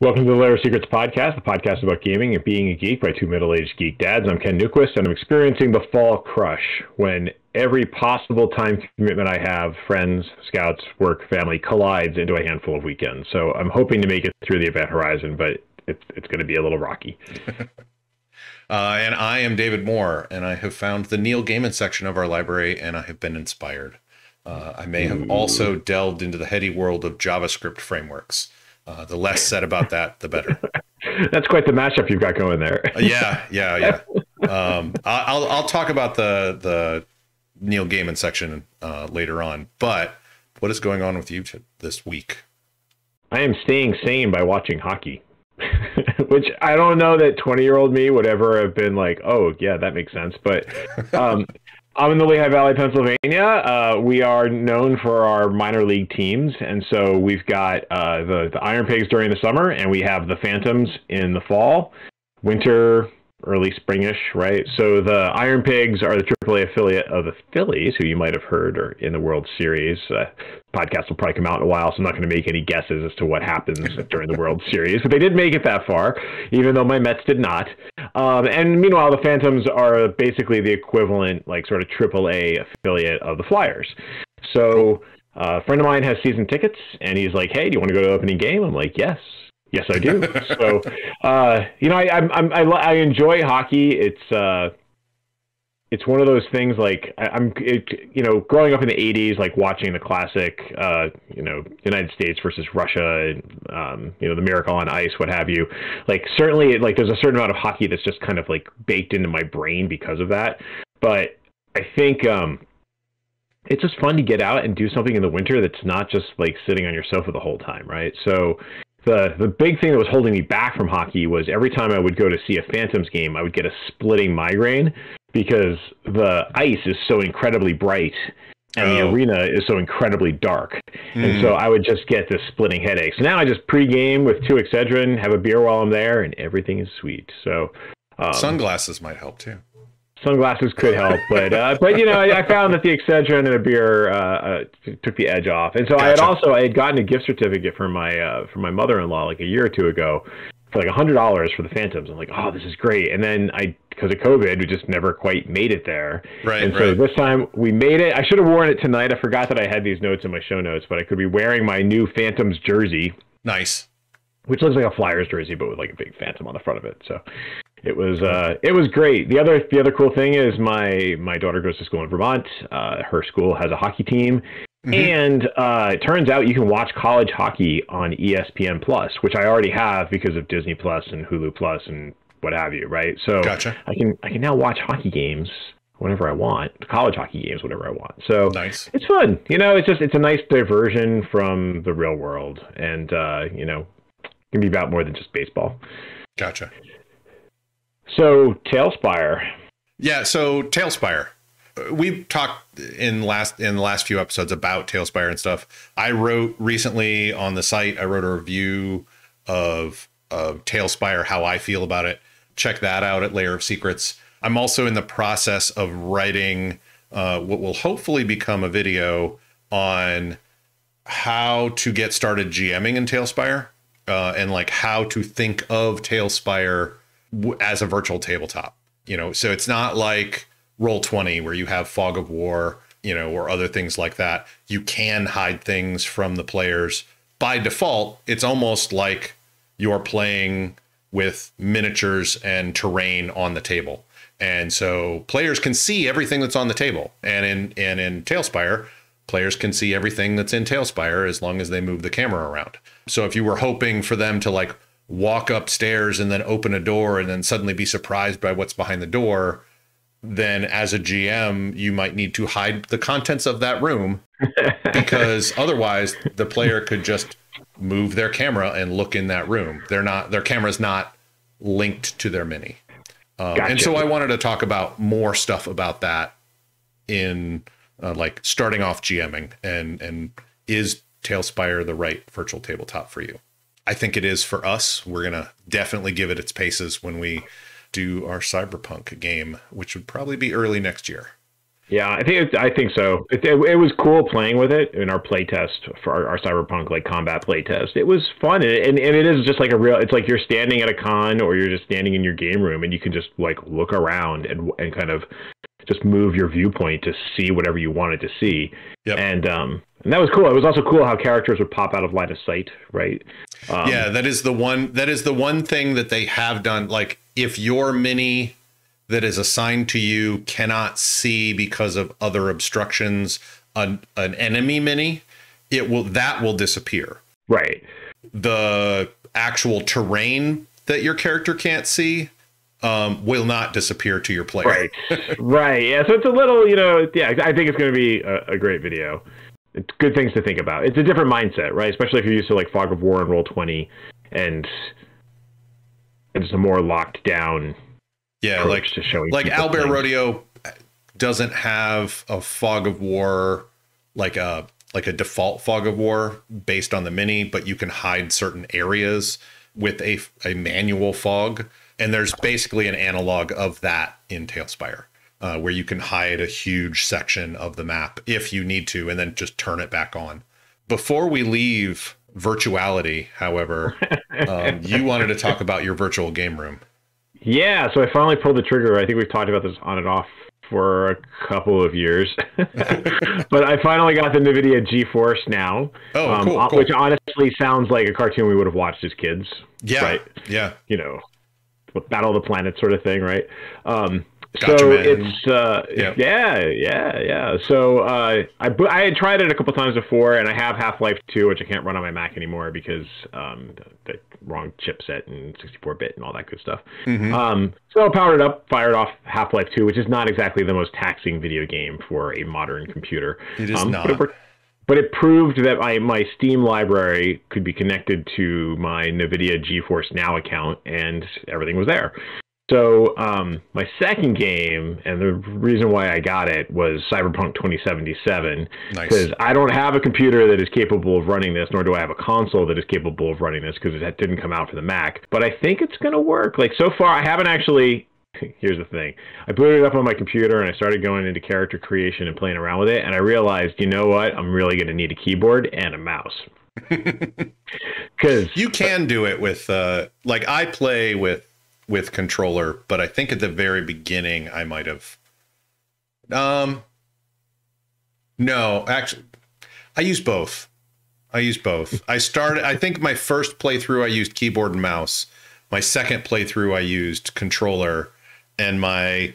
Welcome to the Lair Secrets podcast, the podcast about gaming and being a geek by two middle-aged geek dads. I'm Ken Newquist, and I'm experiencing the fall crush when every possible time commitment I have, friends, scouts, work, family, collides into a handful of weekends. So I'm hoping to make it through the event horizon, but it's going to be a little rocky. And I am David Moore, and I have found the Neil Gaiman section of our library, and I have been inspired. I may have also delved into the heady world of JavaScript frameworks. The less said about that, the better. That's quite the mashup you've got going there. Yeah. I'll talk about the Neil Gaiman section later on. But what is going on with you this week? I am staying sane by watching hockey, which I don't know that 20-year-old me would ever have been like, oh, yeah, that makes sense. But I'm in the Lehigh Valley, Pennsylvania. We are known for our minor league teams, and so we've got the Iron Pigs during the summer, and we have the Phantoms in the fall, winter, early springish, right? So the Iron Pigs are the AAA affiliate of the Phillies, who you might have heard are in the World Series. Podcast will probably come out in a while, so I'm not going to make any guesses as to what happens during the World Series. But they did make it that far, even though my Mets did not. And meanwhile, the Phantoms are basically the equivalent, like sort of AAA affiliate of the Flyers. So a friend of mine has season tickets, and he's like, "Hey, do you want to go to the opening game?" I'm like, "Yes." Yes, I do. So, I enjoy hockey. It's one of those things like growing up in the 80s, like watching the classic, United States versus Russia, the Miracle on Ice, what have you. Like certainly, like there's a certain amount of hockey that's just kind of like baked into my brain because of that. But I think it's just fun to get out and do something in the winter that's not just like sitting on your sofa the whole time, right? So the big thing that was holding me back from hockey was every time I would go to see a Phantoms game, I would get a splitting migraine because the ice is so incredibly bright and the arena is so incredibly dark. And so I would just get this splitting headache. So now I just pregame with 2 Excedrin, have a beer while I'm there, and everything is sweet. So sunglasses might help too. Sunglasses could help, but I found that the Excedrin and a beer took the edge off. And so gotcha. I had gotten a gift certificate from my mother-in-law like a year or two ago for like $100 for the Phantoms. I'm like, oh, this is great. And then because of COVID, we just never quite made it there. Right. And so this time we made it. I should have worn it tonight. I forgot that I had these notes in my show notes, but I could be wearing my new Phantoms jersey. Nice. Which looks like a Flyers jersey, but with like a big Phantom on the front of it. So it was great. The other cool thing is my daughter goes to school in Vermont. Her school has a hockey team. And it turns out you can watch college hockey on ESPN Plus, which I already have because of Disney Plus and Hulu Plus and what have you, right? So gotcha. I can now watch hockey games whenever I want, college hockey games whenever I want. So nice. It's fun. It's a nice diversion from the real world, and it can be about more than just baseball. Gotcha. So TaleSpire. Yeah, so TaleSpire. We've talked in the last few episodes about TaleSpire and stuff. I wrote recently on the site, I wrote a review of TaleSpire, how I feel about it. Check that out at Lair of Secrets. I'm also in the process of writing what will hopefully become a video on how to get started GMing in TaleSpire and like how to think of TaleSpire as a virtual tabletop. So it's not like Roll20 where you have Fog of War, or other things like that. You can hide things from the players. By default, it's almost like you're playing with miniatures and terrain on the table. And so players can see everything that's on the table. And in TaleSpire, players can see everything that's in TaleSpire as long as they move the camera around. So if you were hoping for them to like walk upstairs and then open a door and then suddenly be surprised by what's behind the door, then as a GM, you might need to hide the contents of that room because otherwise the player could just move their camera and look in that room. Their camera's not linked to their mini. Gotcha. And so I wanted to talk about more stuff about that in like starting off GMing and is TaleSpire the right virtual tabletop for you? I think it is for us. We're going to definitely give it its paces when we do our Cyberpunk game, which would probably be early next year. Yeah, I think so. It was cool playing with it in our playtest for our Cyberpunk like combat playtest. It was fun, and it is just like a real. It's like you're standing at a con, or you're just standing in your game room, and you can just like look around and kind of just move your viewpoint to see whatever you wanted to see. Yep. And that was cool. It was also cool how characters would pop out of line of sight, right? Yeah, that is the one thing that they have done. Like if your mini that is assigned to you cannot see because of other obstructions an enemy mini, that will disappear. Right. The actual terrain that your character can't see will not disappear to your player. Right. Right. Yeah. So it's a little, yeah, I think it's going to be a great video. It's good things to think about. It's a different mindset, right? Especially if you're used to like Fog of War and Roll20 and it's a more locked down. Yeah, like Owlbear Rodeo doesn't have a Fog of War, like a default Fog of War based on the mini, but you can hide certain areas with a manual fog. And there's basically an analog of that in TaleSpire, where you can hide a huge section of the map if you need to, and then just turn it back on. Before we leave virtuality, however, you wanted to talk about your virtual game room. Yeah, so I finally pulled the trigger. I think we've talked about this on and off for a couple of years. But I finally got the NVIDIA GeForce Now. Oh, cool. Which honestly sounds like a cartoon we would have watched as kids. Yeah, right? Yeah. Battle of the Planet sort of thing, right? Gotcha, so man. It's yeah. So I had tried it a couple times before, and I have Half-Life 2, which I can't run on my Mac anymore because the wrong chipset and 64-bit and all that good stuff. Mm-hmm. So I powered it up, fired off Half-Life 2, which is not exactly the most taxing video game for a modern computer. It is not. But it proved that my Steam library could be connected to my NVIDIA GeForce Now account, and everything was there. So my second game, and the reason why I got it, was Cyberpunk 2077. Nice. Because I don't have a computer that is capable of running this, nor do I have a console that is capable of running this, because it didn't come out for the Mac. But I think it's going to work. Like, so far, I haven't actually... Here's the thing. I booted it up on my computer, and I started going into character creation and playing around with it, and I realized, you know what? I'm really going to need a keyboard and a mouse. Because you can do it with... like, I play with controller, but I think at the very beginning I might have no, actually I use both. I think my first playthrough I used keyboard and mouse. My second playthrough I used controller, and my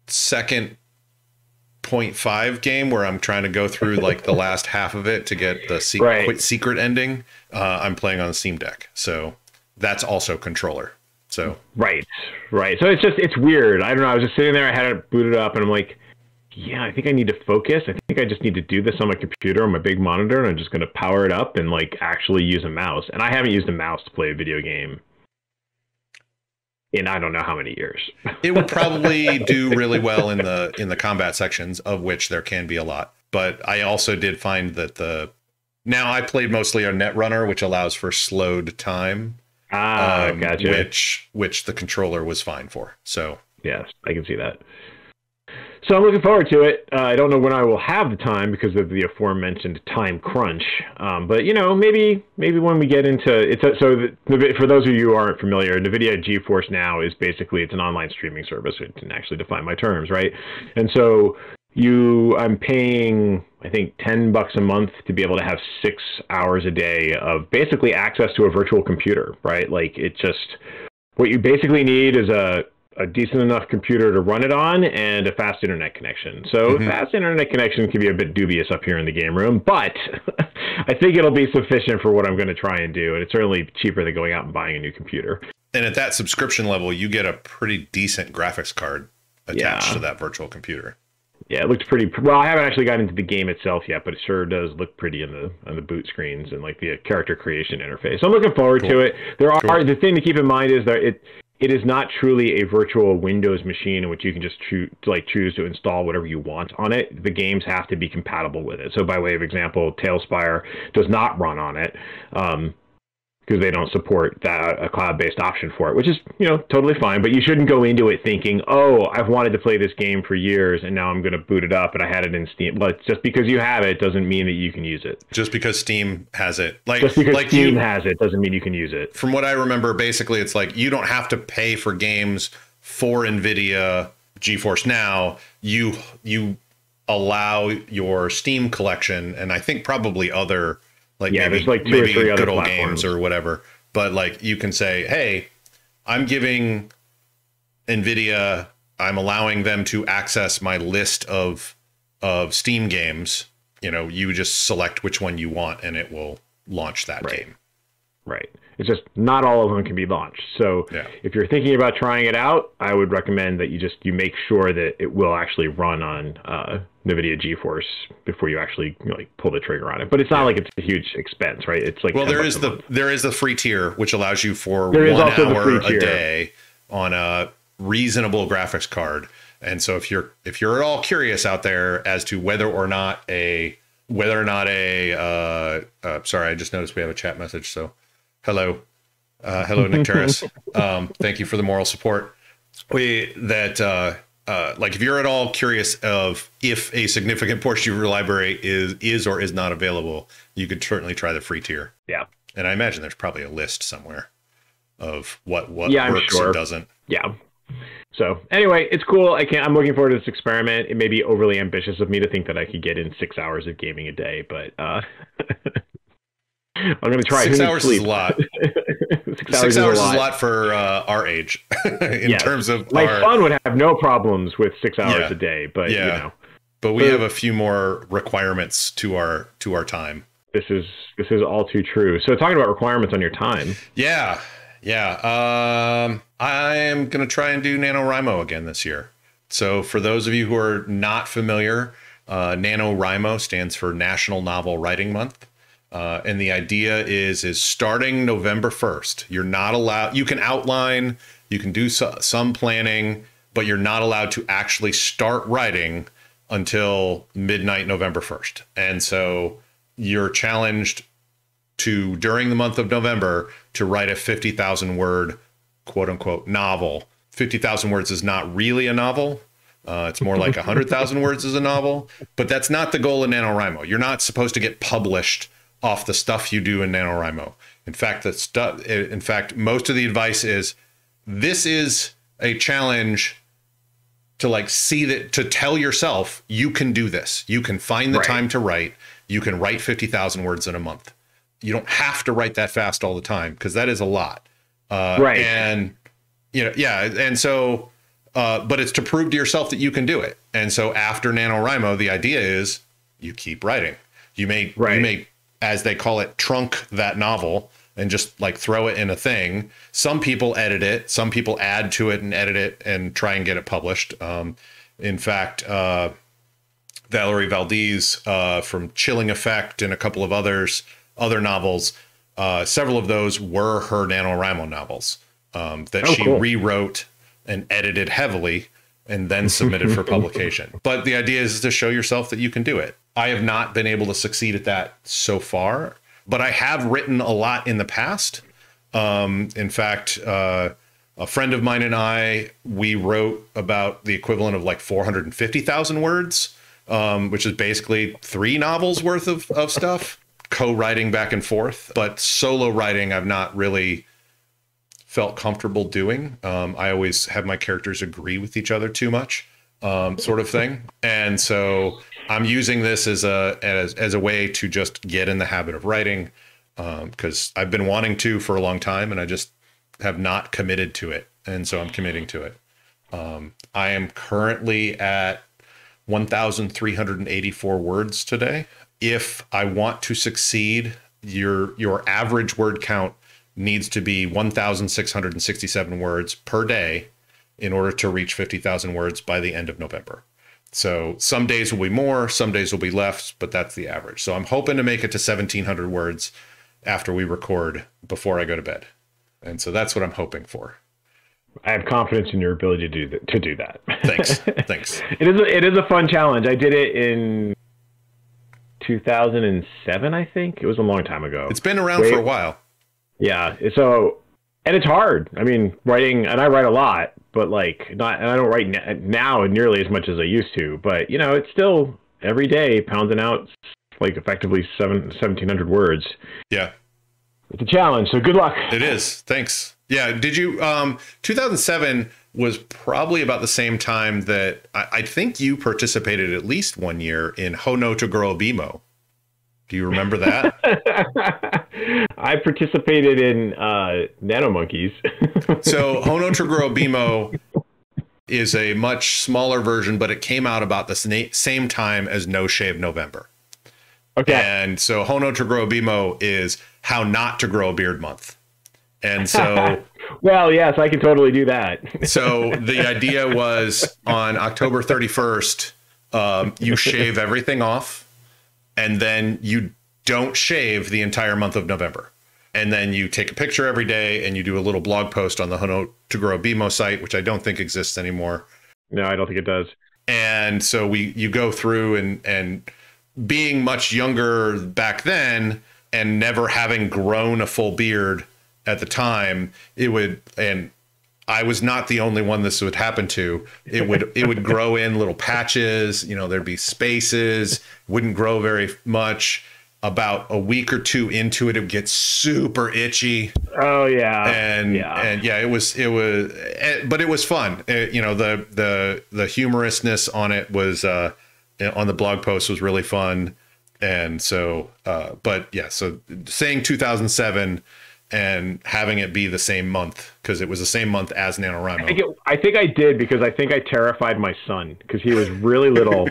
second 0.5 game where I'm trying to go through like the last half of it to get the secret ending, I'm playing on the Steam Deck. So that's also controller. So right. So it's weird. I don't know. I was just sitting there. I had it booted up, and I'm like, yeah, I think I need to focus. I think I just need to do this on my computer on my big monitor, and I'm just going to power it up and like actually use a mouse. And I haven't used a mouse to play a video game in I don't know how many years. It would probably do really well in the combat sections, of which there can be a lot. But I also did find that now I played mostly on Netrunner, which allows for slowed time. Gotcha. Which the controller was fine for. So yes, I can see that. So I'm looking forward to it. I don't know when I will have the time because of the aforementioned time crunch. But maybe when we get into it. For those of you who aren't familiar, NVIDIA GeForce Now is basically, it's an online streaming service. It didn't actually define my terms, right? And so I'm paying, I think, $10 a month to be able to have 6 hours a day of basically access to a virtual computer, right? Like what you basically need is a decent enough computer to run it on and a fast internet connection. So fast internet connection can be a bit dubious up here in the game room, but I think it'll be sufficient for what I'm going to try and do. And it's certainly cheaper than going out and buying a new computer. And at that subscription level, you get a pretty decent graphics card attached to that virtual computer. Yeah, it looks pretty. Well, I haven't actually gotten into the game itself yet, but it sure does look pretty on the boot screens and like the character creation interface. So I'm looking forward to it. The thing to keep in mind is that it is not truly a virtual Windows machine in which you can just choose to install whatever you want on it. The games have to be compatible with it. So by way of example, TaleSpire does not run on it. because they don't support a cloud-based option for it, which is, totally fine. But you shouldn't go into it thinking, oh, I've wanted to play this game for years, and now I'm going to boot it up, and I had it in Steam. But just because you have it doesn't mean that you can use it. Just because Steam has it. Just because Steam has it doesn't mean you can use it. From what I remember, basically, it's like you don't have to pay for games for NVIDIA GeForce Now. You allow your Steam collection, and I think probably other... there's like 2 or 3 other good old platforms. games or whatever. But you can say, hey, I'm giving NVIDIA, I'm allowing them to access my list of Steam games. You just select which one you want and it will launch that game. Right. It's just not all of them can be launched. So if you're thinking about trying it out, I would recommend that you make sure that it will actually run on NVIDIA GeForce before you actually pull the trigger on it. But it's not like it's a huge expense, right? It's like, well, there is the free tier, which allows you for 1 hour a day on a reasonable graphics card. And so if you're at all curious out there as to whether or not a sorry, I just noticed we have a chat message. So hello, Nick Terrace. Thank you for the moral support. If you're at all curious of if a significant portion of your library is or is not available, you could certainly try the free tier. Yeah. And I imagine there's probably a list somewhere of what works and doesn't. Yeah. So anyway, it's cool. I'm looking forward to this experiment. It may be overly ambitious of me to think that I could get in 6 hours of gaming a day, but I'm going to try. 6 hours is a lot. 6 hours is a lot for our age in terms of my son would have no problems with 6 hours a day, but but we have a few more requirements to our time. This is all too true. So talking about requirements on your time. Yeah. I am going to try and do NaNoWriMo again this year. So for those of you who are not familiar, NaNoWriMo stands for National Novel Writing Month. And the idea is starting November 1st, you're not allowed, you can outline, you can do some planning, but you're not allowed to actually start writing until midnight November 1st. And so you're challenged to, during the month of November, to write a 50,000 word, quote unquote, novel. 50,000 words is not really a novel. It's more like 100,000 words is a novel, but that's not the goal of NaNoWriMo. You're not supposed to get published off the stuff you do in NaNoWriMo. In fact, most of the advice is this is a challenge to to tell yourself you can do this. You can find the time to write. You can write 50,000 words in a month. You don't have to write that fast all the time because that is a lot. And and so but it's to prove to yourself that you can do it. And so after NaNoWriMo, the idea is you keep writing. You may, as they call it, trunk that novel and just throw it in a thing. Some people edit it. Some people add to it and edit it and try and get it published. In fact, Valerie Valdez from Chilling Effect and a couple of other novels, several of those were her NaNoWriMo novels that she rewrote and edited heavily and then submitted for publication. But the idea is to show yourself that you can do it. I have not been able to succeed at that so far, but I have written a lot in the past. In fact, a friend of mine and we wrote about the equivalent of 450,000 words, which is basically 3 novels worth of stuff, co-writing back and forth. But solo writing, I've not really felt comfortable doing. I always have my characters agree with each other too much, sort of thing. And so I'm using this as a way to just get in the habit of writing, because I've been wanting to for a long time and I just have not committed to it. And so I'm committing to it. I am currently at 1,384 words today. If I want to succeed, your average word count needs to be 1,667 words per day in order to reach 50,000 words by the end of November. So some days will be more, some days will be less, but that's the average. So I'm hoping to make it to 1,700 words after we record before I go to bed. And so that's what I'm hoping for. I have confidence in your ability to do that. Thanks. Thanks. It is a fun challenge. I did it in 2007, I think. It was a long time ago. It's been around for a while. Yeah. So, and it's hard. I mean, writing, and I write a lot, but like not, and I don't write now nearly as much as I used to. But you know, it's still every day pounding out like effectively 1,700 words. Yeah. It's a challenge. So good luck. It is. Thanks. Yeah. Did you, 2007 was probably about the same time that I think you participated at least one year in Hono to Grow Bimo. Do you remember that? I participated in Nano Monkeys. So Hono to Grow Bimo is a much smaller version, but it came out about the same time as No Shave November. Okay. And so Hono to Grow Bimo is how not to grow a beard month. And so, well, yes, I can totally do that. So the idea was on October 31st, you shave everything off, and then you don't shave the entire month of November. And then you take a picture every day and you do a little blog post on the Hono to Grow Bimo site, which I don't think exists anymore. No, I don't think it does. And so you go through and being much younger back then and never having grown a full beard at the time, and I was not the only one this would happen to. It would grow in little patches, you know, there'd be spaces, wouldn't grow very much. About a week or two into it, it would get super itchy. Oh yeah. And yeah, it was, but it was fun. You know, the humorousness on it was, on the blog post was really fun. And so, but yeah, so saying 2007 and having it be the same month, because it was the same month as NaNoWriMo. I think I did, because I think I terrified my son, because he was really little.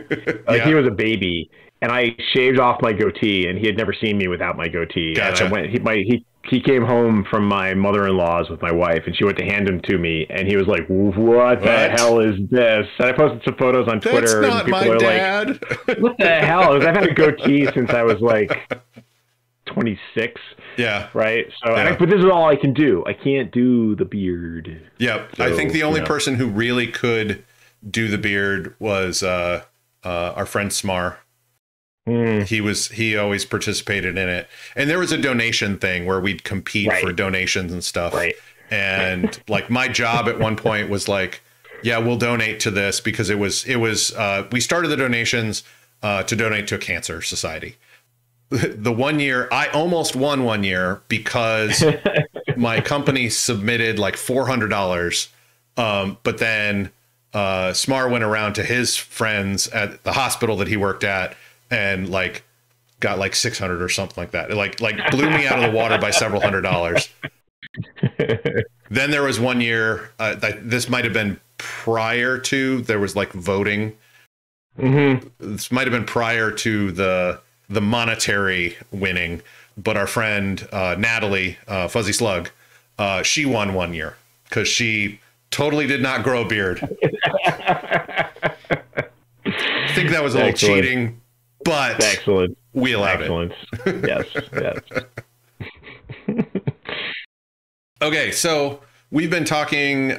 Yeah. He was a baby, and I shaved off my goatee, and he had never seen me without my goatee. Gotcha. And he came home from my mother-in-law's with my wife, and she went to hand him to me, and he was like, what the hell is this? And I posted some photos on Twitter. That's not and people my were dad. like, what the hell? I've had a goatee since I was like 26. Yeah. Right. So, Yeah. but this is all I can do. I can't do the beard. Yeah. So, I think the only person who really could do the beard was our friend Smar. He always participated in it. And there was a donation thing where we'd compete for donations and stuff. Right. And like my job at one point was like, yeah, we'll donate to this, because it was we started the donations to donate to a cancer society. The one year I almost won one year because my company submitted like $400. But then Smar went around to his friends at the hospital that he worked at and like got like 600 or something like that. It like blew me out of the water by several $100s. Then there was one year, this might have been prior to, there was like voting. This might have been prior to the monetary winning, but our friend Natalie, Fuzzy Slug, she won one year because she totally did not grow a beard. I think that was a little cheating, but excellent. We allowed it. Yes. Okay, so we've been talking. Ken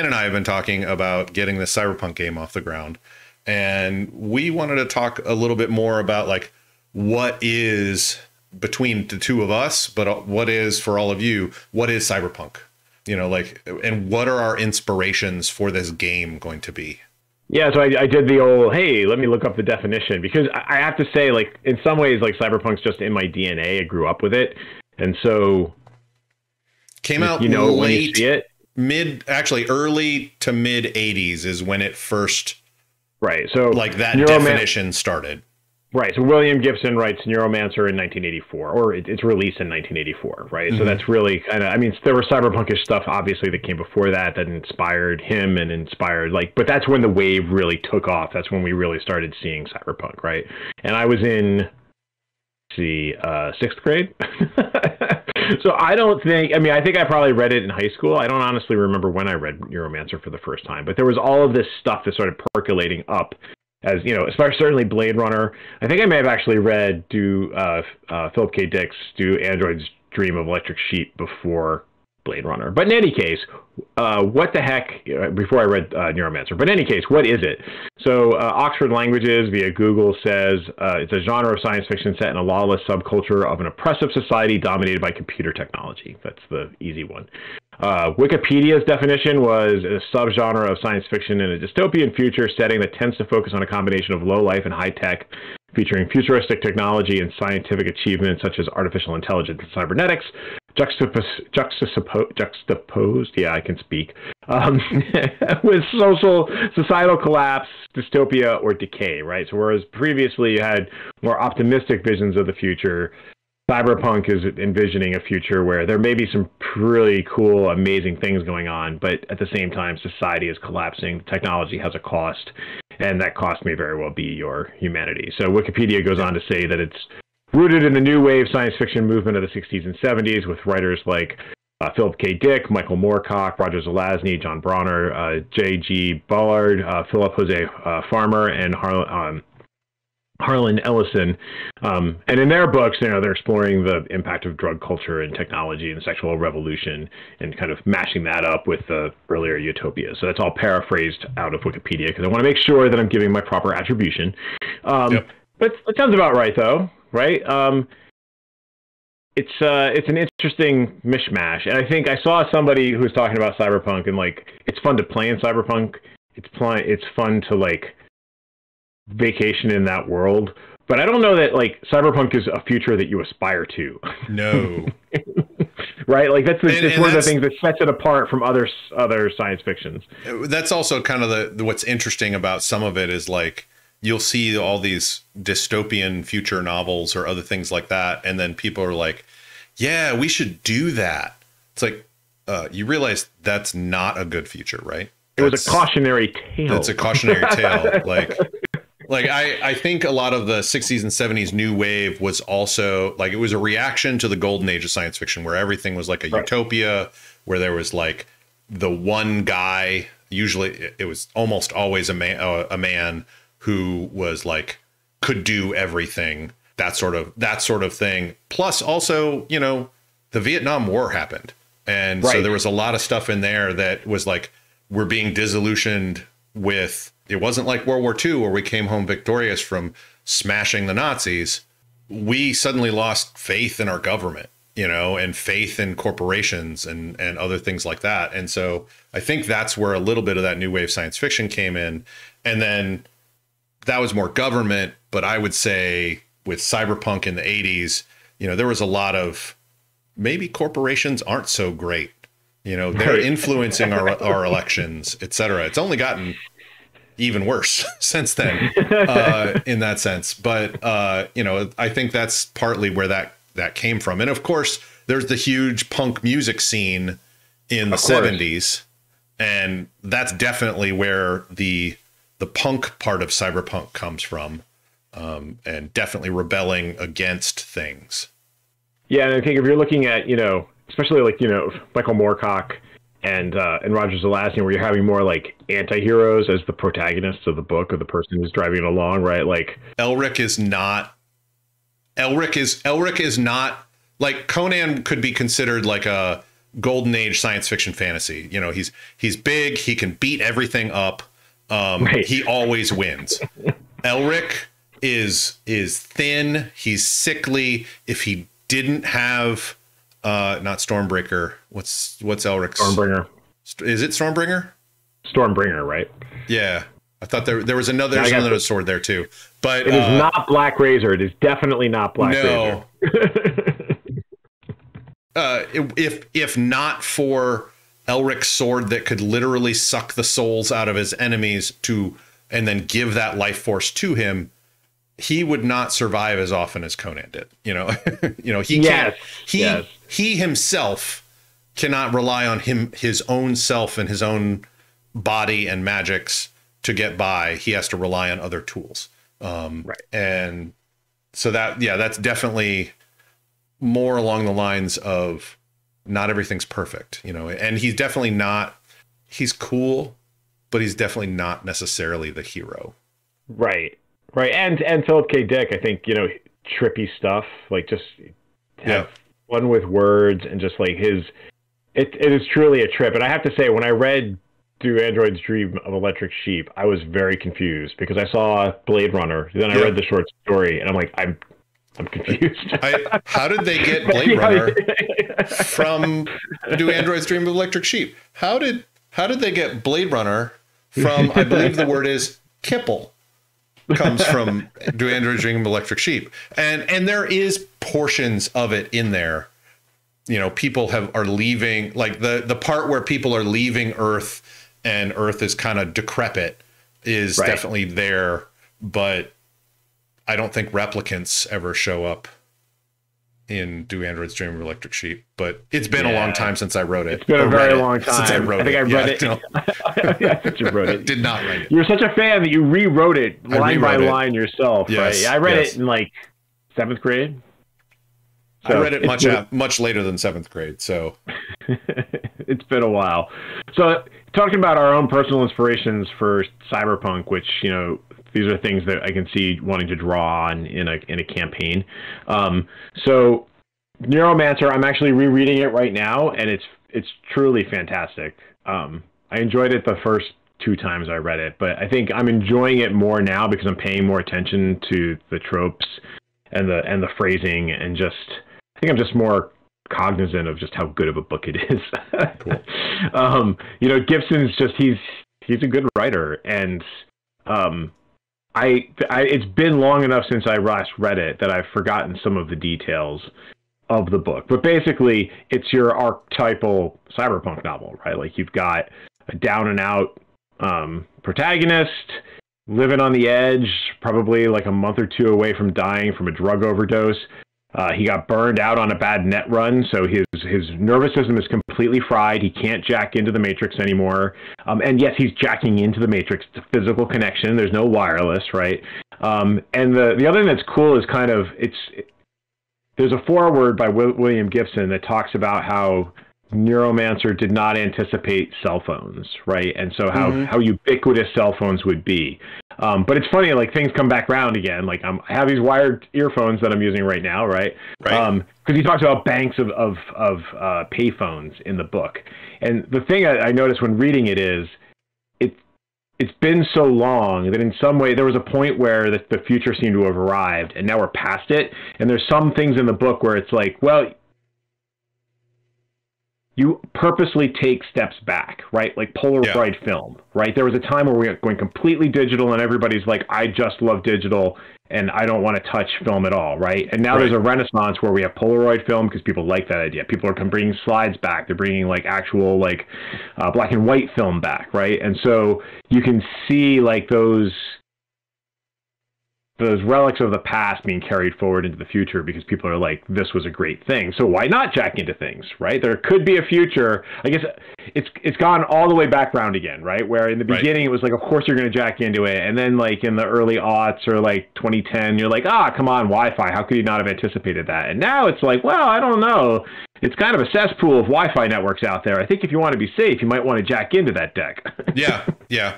and I have been talking about getting the Cyberpunk game off the ground. And we wanted to talk a little bit more about like what is between the two of us, but what is for all of you, what is Cyberpunk? You know, like, and what are our inspirations for this game going to be? Yeah, so I did the old, hey, let me look up the definition, because I have to say, like, in some ways, like, Cyberpunk's just in my DNA. I grew up with it. And so came out, you know, late, when you see it, early to mid 80s is when it first, right. So like that definition started. Right. So William Gibson writes Neuromancer in 1984, or it's released in 1984. Right. So that's really kind of, I mean, there was cyberpunkish stuff, obviously, that came before that inspired him and inspired, like, but that's when the wave really took off. That's when we really started seeing cyberpunk. Right. And I was in, sixth grade. So I don't think, I mean, I think I probably read it in high school. I don't honestly remember when I read Neuromancer for the first time, but there was all of this stuff that started percolating up. As you know, especially certainly Blade Runner. I think I may have actually read Philip K. Dick's Do Androids Dream of Electric Sheep before Blade Runner. But in any case, what the heck, before I read Neuromancer, but in any case, what is it? So Oxford Languages via Google says it's a genre of science fiction set in a lawless subculture of an oppressive society dominated by computer technology. That's the easy one. Wikipedia's definition was a subgenre of science fiction in a dystopian future setting that tends to focus on a combination of low life and high tech, featuring futuristic technology and scientific achievements such as artificial intelligence and cybernetics, juxtaposed, yeah, I can speak, with societal collapse, dystopia, or decay, right? So whereas previously you had more optimistic visions of the future, Cyberpunk is envisioning a future where there may be some really cool, amazing things going on, but at the same time, society is collapsing, technology has a cost, and that cost may very well be your humanity. So Wikipedia goes on to say that it's rooted in the new wave science fiction movement of the 60s and 70s with writers like Philip K. Dick, Michael Moorcock, Roger Zelazny, John Bronner, J.G. Ballard, Philip Jose Farmer, and Harlan Ellison. And in their books, they're exploring the impact of drug culture and technology and sexual revolution and kind of mashing that up with the earlier utopia. So that's all paraphrased out of Wikipedia because I want to make sure that I'm giving my proper attribution. But it sounds about right, though, right? It's an interesting mishmash. And I think I saw somebody who was talking about Cyberpunk and, like, it's fun to play in Cyberpunk. It's fun to, like, vacation in that world, but I don't know that like Cyberpunk is a future that you aspire to. No. Right, like that's one of the things that sets it apart from other science fictions. That's also kind of the what's interesting about some of it is like you'll see all these dystopian future novels or other things like that, and then people are like, yeah, we should do that. It's like you realize that's not a good future, right? It was a cautionary tale. It's a cautionary tale. Like I think a lot of the 60s and 70s new wave was also like it was a reaction to the golden age of science fiction where everything was like a utopia, where there was like the one guy, usually it was almost always a man who was like could do everything, that sort of thing. Plus also, the Vietnam War happened. And so there was a lot of stuff in there that was like we're being disillusioned with. It wasn't like World War II where we came home victorious from smashing the Nazis. We suddenly lost faith in our government, and faith in corporations and other things like that. And so I think that's where a little bit of that new wave science fiction came in. And then that was more government. But I would say with Cyberpunk in the 80s, there was a lot of maybe corporations aren't so great. They're influencing our elections, et cetera. It's only gotten even worse since then in that sense. But, I think that's partly where that came from. And of course, there's the huge punk music scene in the 70s. And that's definitely where the punk part of cyberpunk comes from, and definitely rebelling against things. Yeah, and I think if you're looking at, especially like, Michael Moorcock and Roger Zelazny, where you're having more like anti-heroes as the protagonists of the book or the person who's driving it along, right? Like Elric is not like Conan could be considered like a golden age science fiction fantasy. He's big, he can beat everything up. He always wins. Elric is thin, he's sickly. If he didn't have not Stormbreaker. What's Elric's? Stormbringer. Is it Stormbringer? Stormbringer, right? Yeah. I thought there was another sword there too. But it is not Black Razor. It is definitely not Black Razor. If not for Elric's sword that could literally suck the souls out of his enemies and then give that life force to him, he would not survive as often as Conan did. He can't. He himself cannot rely on his own self and his own body and magics to get by. He has to rely on other tools. And so that's definitely more along the lines of not everything's perfect, and he's definitely not. He's cool, but he's definitely not necessarily the hero. Right. And Philip K. Dick, I think, trippy stuff, like just have fun with words and just like his it is truly a trip. And I have to say, when I read Do Androids Dream of Electric Sheep, I was very confused because I saw Blade Runner, then I read the short story, and I'm like, I'm confused. How did they get Blade Runner from Do Androids Dream of Electric Sheep? How did they get Blade Runner from, I believe the word is Kipple, comes from Do Androids Dream of Electric Sheep. And there is portions of it in there. You know, people are leaving, like the part where people are leaving Earth and Earth is kind of decrepit is definitely there, but I don't think replicants ever show up in Do Androids Dream of Electric Sheep. But it's been a long time since I wrote it. It's been a very long time since I wrote it. I think I read it. No. Yeah, I think you wrote it. Did not write it. You're such a fan that you rewrote it line by line yourself, right? I read it in like 7th grade. So I read it much later than 7th grade, so it's been a while. So talking about our own personal inspirations for Cyberpunk, which, you know, these are things that I can see wanting to draw on in a campaign. So Neuromancer, I'm actually rereading it right now, and it's truly fantastic. I enjoyed it the first 2 times I read it, but I think I'm enjoying it more now because I'm paying more attention to the tropes and the phrasing, and just I think I'm just more cognizant of just how good of a book it is. Cool. You know, Gibson's just he's a good writer, and it's been long enough since I last read it that I've forgotten some of the details of the book. But basically, it's your archetypal cyberpunk novel, right? Like, you've got a down and out protagonist living on the edge, probably like a month or 2 away from dying from a drug overdose. He got burned out on a bad net run, so his nervous system is completely fried. He can't jack into the Matrix anymore. And yes, he's jacking into the Matrix. It's a physical connection. There's no wireless, right? And the other thing that's cool is kind of there's a foreword by William Gibson that talks about how Neuromancer did not anticipate cell phones, right? And so how ubiquitous cell phones would be. But it's funny, like, things come back around again. Like, I have these wired earphones that I'm using right now, right? Because he talks about banks of pay phones in the book. And the thing I noticed when reading it is, it's been so long that in some way there was a point where the future seemed to have arrived, and now we're past it. And there's some things in the book where it's like, well, you purposely take steps back, right? Like Polaroid film, right? There was a time where we were going completely digital, and everybody's like, I just love digital and I don't want to touch film at all, right? And now there's a renaissance where we have Polaroid film because people like that idea. People are bringing slides back. They're bringing like actual like black and white film back, right? And so you can see like those relics of the past being carried forward into the future because people are like, this was a great thing. So why not jack into things, right? There could be a future. I guess it's gone all the way back around again, right? Where in the beginning it was like, of course you're going to jack into it. And then like in the early aughts or like 2010, you're like, come on, Wi-Fi. How could you not have anticipated that? And now it's like, well, I don't know. It's kind of a cesspool of Wi-Fi networks out there. I think if you want to be safe, you might want to jack into that deck. Yeah.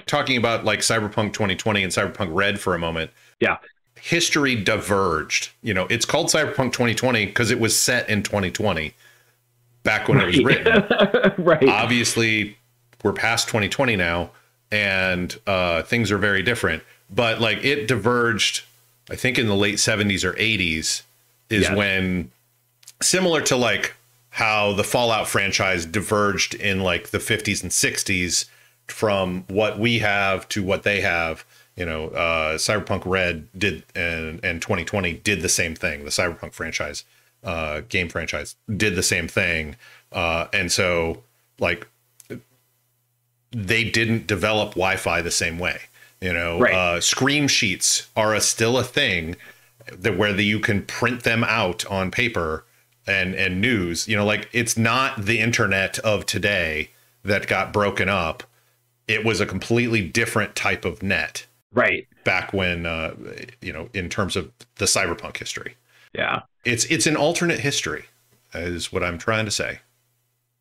Talking about like Cyberpunk 2020 and Cyberpunk RED for a moment. Yeah. History diverged. You know, it's called Cyberpunk 2020 because it was set in 2020 back when it was written. Right. Obviously, we're past 2020 now, and things are very different. But like, it diverged, I think in the late 70s or 80s is when, similar to like how the Fallout franchise diverged in like the 50s and 60s from what we have to what they have. You know, Cyberpunk RED did and 2020 did the same thing. The Cyberpunk franchise, game franchise, did the same thing. And so like, they didn't develop Wi-Fi the same way. You know, scream sheets are still a thing where you can print them out on paper and news. You know, like, it's not the internet of today that got broken up. It was a completely different type of net. Right. Back when, you know, in terms of the cyberpunk history. Yeah. It's an alternate history is what I'm trying to say.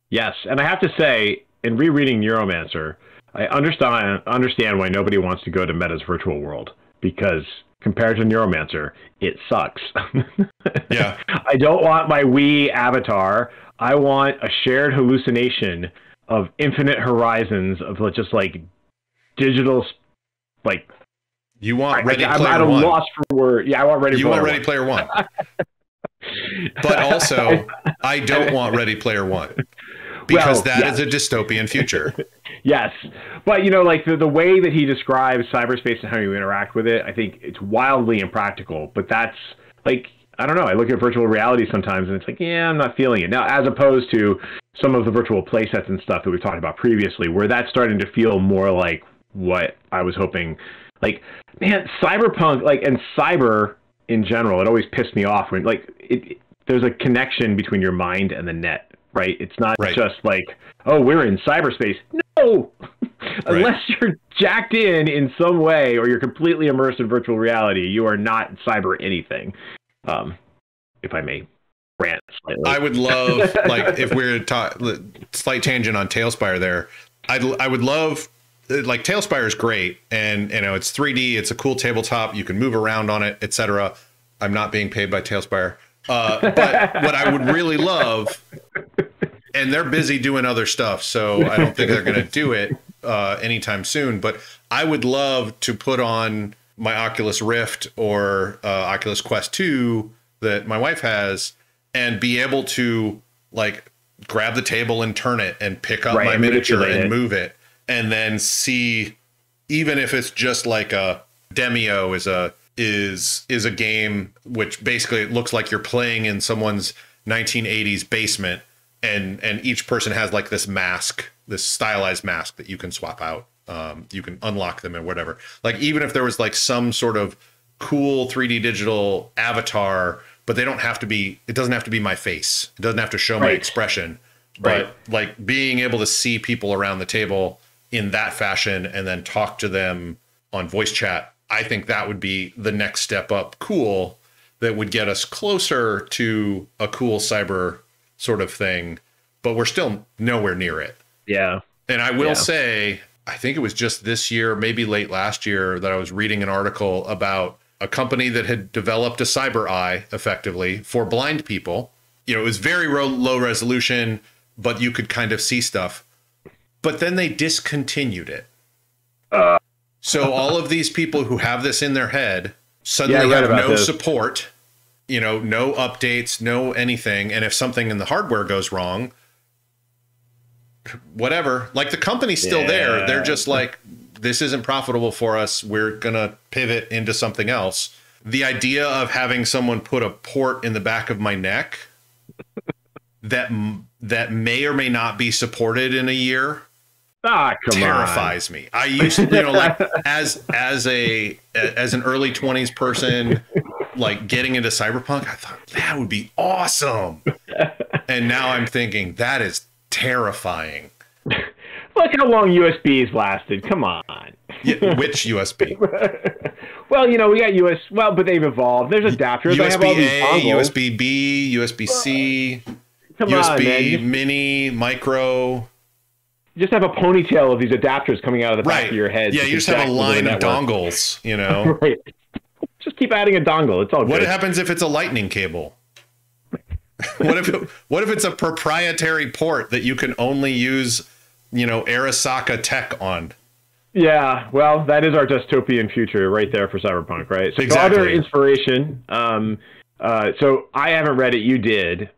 Yes. And I have to say, in rereading Neuromancer, I understand why nobody wants to go to Meta's virtual world, because compared to Neuromancer, it sucks. Yeah. I don't want my Wii avatar. I want a shared hallucination of infinite horizons of just like digital, like. You want Ready Player One. I'm at a loss for word. Yeah, I want Ready Player One. You want Ready Player One. But also, I don't want Ready Player One. Because that is a dystopian future. Yes. But, like the way that he describes cyberspace and how you interact with it, I think it's wildly impractical. But that's like, I don't know. I look at virtual reality sometimes and it's like, yeah, I'm not feeling it. Now, as opposed to some of the virtual play sets and stuff that we've talked about previously, where that's starting to feel more like what I was hoping. Like, man, Cyberpunk, like, and cyber in general, it always pissed me off when, like, there's a connection between your mind and the net. Right. It's not just like, oh, we're in cyberspace. No, unless you're jacked in some way or you're completely immersed in virtual reality, you are not cyber anything. If I may rant slightly. I would love, like, if we're slight tangent on TaleSpire there, I would love, like, TaleSpire is great. And, it's 3D. It's a cool tabletop. You can move around on it, etc. I'm not being paid by TaleSpire. But what I would really love, and they're busy doing other stuff, so I don't think they're going to do it anytime soon, but I would love to put on my Oculus Rift or Oculus Quest 2 that my wife has and be able to, like, grab the table and turn it and pick up my miniature and move it, and then see, even if it's just like a Demio is a game which basically it looks like you're playing in someone's 1980s basement, and each person has like this mask, this stylized mask that you can swap out. You can unlock them and whatever. Like, even if there was like some sort of cool 3D digital avatar, but it doesn't have to be my face. It doesn't have to show my expression, but like being able to see people around the table in that fashion and then talk to them on voice chat. I think that would be the next step up cool that would get us closer to a cool cyber sort of thing, but we're still nowhere near it. Yeah. And I will say, I think it was just this year, maybe late last year, that I was reading an article about a company that had developed a cyber eye effectively for blind people. It was very low resolution, but you could kind of see stuff. But then they discontinued it. So all of these people who have this in their head suddenly have no support, no updates, no anything. And if something in the hardware goes wrong, whatever, like, the company's still there. They're just like, this isn't profitable for us. We're going to pivot into something else. The idea of having someone put a port in the back of my neck that may or may may be supported in a year. Terrifies me. I used to, like, as an early 20s person, like, getting into Cyberpunk, I thought that would be awesome. And now I'm thinking that is terrifying. Look how long USBs lasted. Come on. Yeah, which USB? Well, we got but they've evolved. There's adapters. USB-A, USB-B, USB-C, USB mini, micro. You just have a ponytail of these adapters coming out of the back of your head. Yeah, you just have a line of dongles, Right. Just keep adding a dongle. It's all good. What happens if it's a lightning cable? What if it's a proprietary port that you can only use, Arasaka tech on? Yeah, well, that is our dystopian future right there for Cyberpunk, right? So exactly. Other inspiration. So I haven't read it. You did.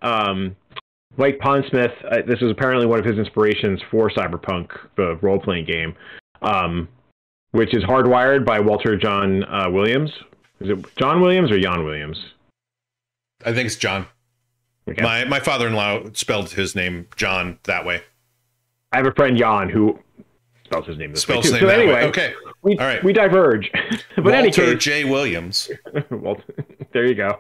Mike Pondsmith, this is apparently one of his inspirations for Cyberpunk, the role-playing game, which is Hardwired by Walter John Williams. Is it John Williams or Jan Williams? I think it's John. Okay. My father-in-law spelled his name John that way. I have a friend, Jan, who spells his name this way, too. So anyway, okay. All right. We diverge. But Walter any case, J. Williams. There you go.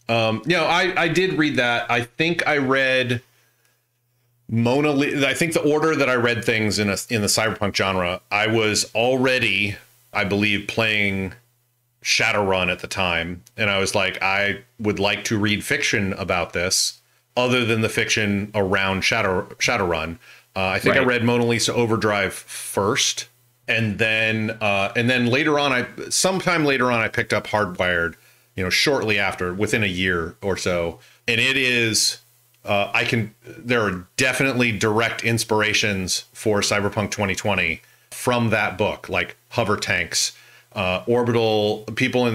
I did read that. I think I read Mona Lisa. I think the order that I read things in the cyberpunk genre, I was already, I believe, playing Shadowrun at the time, and I was like, I would like to read fiction about this, other than the fiction around Shadowrun. I think I read Mona Lisa Overdrive first, And then later on, sometime later on, I picked up Hardwired, shortly after, within a year or so. And it is, there are definitely direct inspirations for Cyberpunk 2020 from that book, like hover tanks, orbital people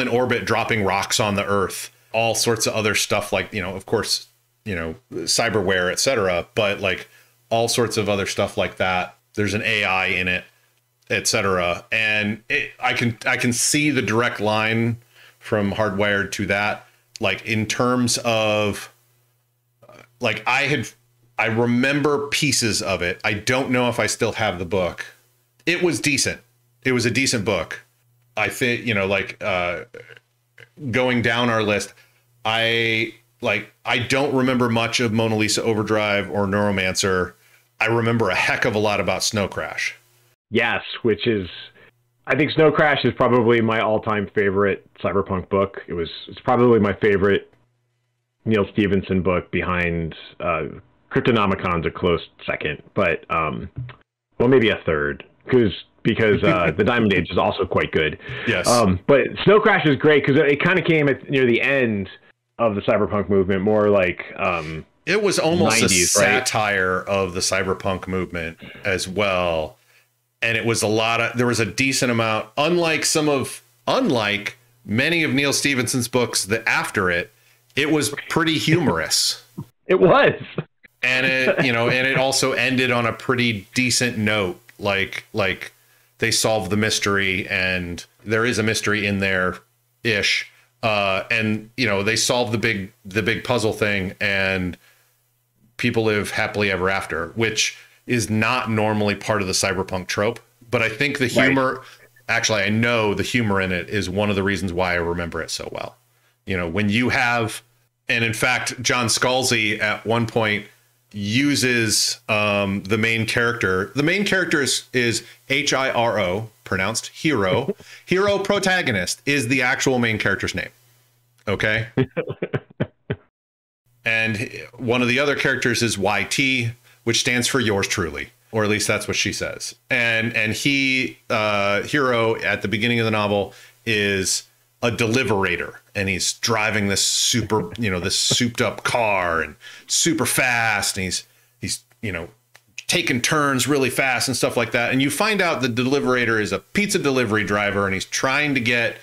in orbit dropping rocks on the Earth, all sorts of other stuff, like, of course, cyberware, etc. But like all sorts of other stuff like that. There's an AI in it, etc. And I can see the direct line from Hardwired to that. Like in terms of, like I remember pieces of it. I don't know if I still have the book. It was decent. It was a decent book. I think, going down our list, I don't remember much of Mona Lisa Overdrive or Neuromancer. I remember a heck of a lot about Snow Crash. Yes, I think Snow Crash is probably my all-time favorite cyberpunk book. It's probably my favorite Neil Stephenson book, behind Cryptonomicon's a close second, but maybe a third, because the Diamond Age is also quite good. Yes. But Snow Crash is great because it kind of came near the end of the cyberpunk movement, more like it was almost 90s, a satire of the cyberpunk movement as well. And it was there was a decent amount, unlike many of Neil Stephenson's books that after it was pretty humorous. It was. And it also ended on a pretty decent note. Like they solved the mystery, and there is a mystery in there ish. And they solved the big puzzle thing, and people live happily ever after, which is not normally part of the cyberpunk trope. But I think the humor, actually, I know the humor in it is one of the reasons why I remember it so well. When you have, and in fact, John Scalzi at one point uses the main character. The main character is Hiro, pronounced hero. Hero protagonist is the actual main character's name. Okay. And one of the other characters is YT, which stands for yours truly, or at least that's what she says. And he, Hero, at the beginning of the novel, is a deliberator, and he's driving this this souped up car and super fast, and he's taking turns really fast and stuff like that. And you find out the deliberator is a pizza delivery driver, and he's trying to get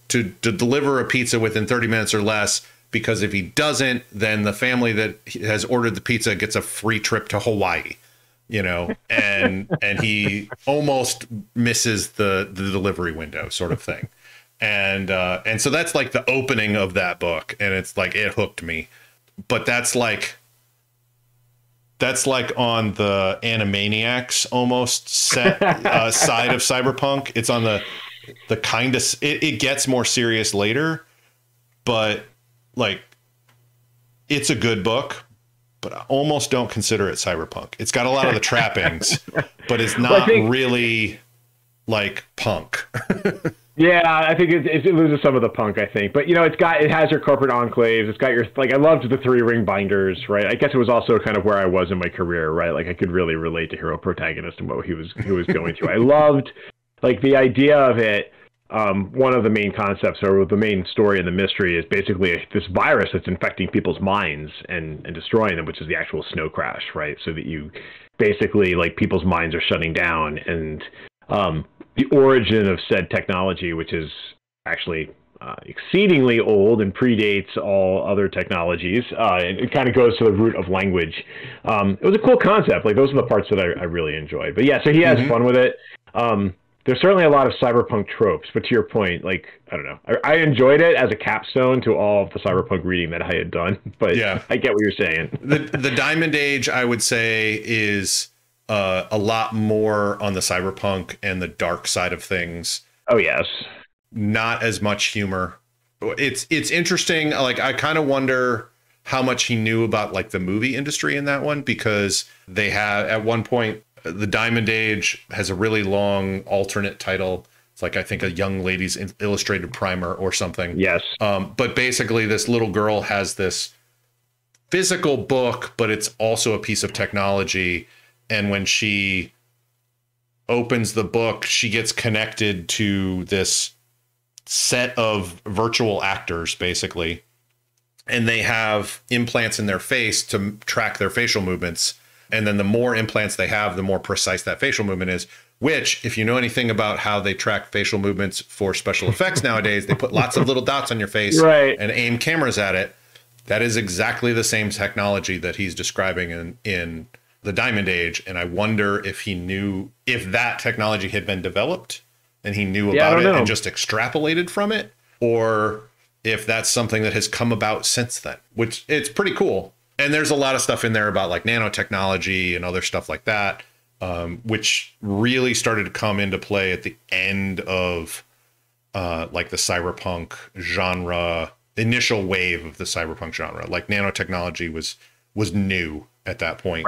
to deliver a pizza within 30 minutes or less, because if he doesn't, then the family that has ordered the pizza gets a free trip to Hawaii, and he almost misses the delivery window, sort of thing. And so that's like the opening of that book, and it's like, it hooked me. But that's like on the Animaniacs almost set side of cyberpunk. It's on the kind of, it gets more serious later, but like, it's a good book, but I almost don't consider it cyberpunk. It's got a lot of the trappings, but it's not really like punk. Yeah, I think it loses some of the punk, I think. But, it has your corporate enclaves. It's got I loved the 3-ring binders, right? I guess it was also kind of where I was in my career, right? Like, I could really relate to Hero Protagonist and what he was going through. I loved, the idea of it. One of the main concepts, or the main story in the mystery, is basically this virus that's infecting people's minds and destroying them, which is the actual Snow Crash, right? So that you basically, people's minds are shutting down, and the origin of said technology, which is actually exceedingly old and predates all other technologies, and it kind of goes to the root of language. It was a cool concept. Those are the parts that I really enjoyed. But yeah, so he has fun with it. There's certainly a lot of cyberpunk tropes, but to your point, I don't know, I enjoyed it as a capstone to all of the cyberpunk reading that I had done. But yeah, I get what you're saying. The Diamond Age, I would say, is a lot more on the cyberpunk and the dark side of things. Oh yes, not as much humor. It's interesting. I kind of wonder how much he knew about the movie industry in that one, because they had at one point, the Diamond Age has a really long alternate title. It's I think a young lady's illustrated primer or something. Yes. But basically this little girl has this physical book, but it's also a piece of technology. And when she opens the book, she gets connected to this set of virtual actors, basically, and they have implants in their face to track their facial movements. And then the more implants they have, the more precise that facial movement is, which, if you know anything about how they track facial movements for special effects nowadays, they put lots of little dots on your face and aim cameras at it. That is exactly the same technology that he's describing in the Diamond Age. And I wonder if he knew, if that technology had been developed and he knew about it and just extrapolated from it, or if that's something that has come about since then, which it's pretty cool. And there's a lot of stuff in there about like nanotechnology and other stuff like that, which really started to come into play at the end of like the cyberpunk genre, initial wave of the cyberpunk genre. Like nanotechnology was new at that point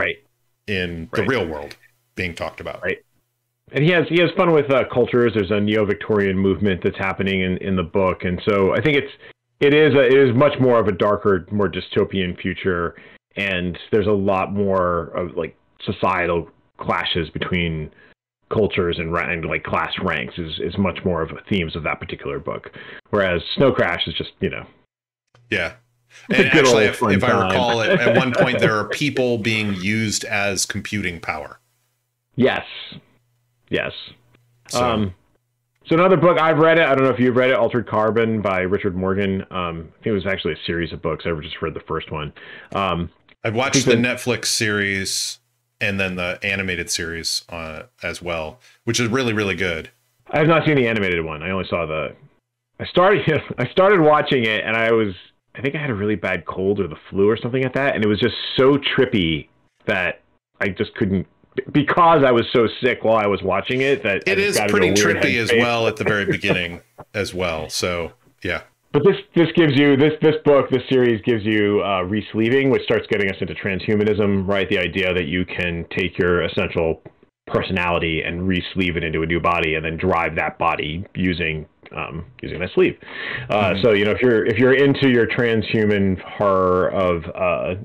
in the real world being talked about. Right. And he has fun with cultures. There's a neo-Victorian movement that's happening in the book. And so I think it is much more of a darker, more dystopian future, and there's a lot more of like societal clashes between cultures and like class ranks is much more of a themes of that particular book, whereas Snow Crash is just, yeah. And actually, if I recall it, at one point there are people being used as computing power. Yes. So another book, I've read it. I don't know if you've read it, Altered Carbon by Richard Morgan. I think it was actually a series of books. I just read the first one. I've watched the Netflix series and then the animated series as well, which is really, really good. I have not seen the animated one. I only saw I started watching it, and I think I had a really bad cold or the flu or something like that, and it was just so trippy that I just couldn't, because I was so sick while I was watching it, that it is pretty trippy as well at the very beginning as well. So yeah. But this gives you this series gives you resleeving, which starts getting us into transhumanism, right? The idea that you can take your essential personality and resleeve it into a new body, and then drive that body using that sleeve. So if you're into your transhuman horror of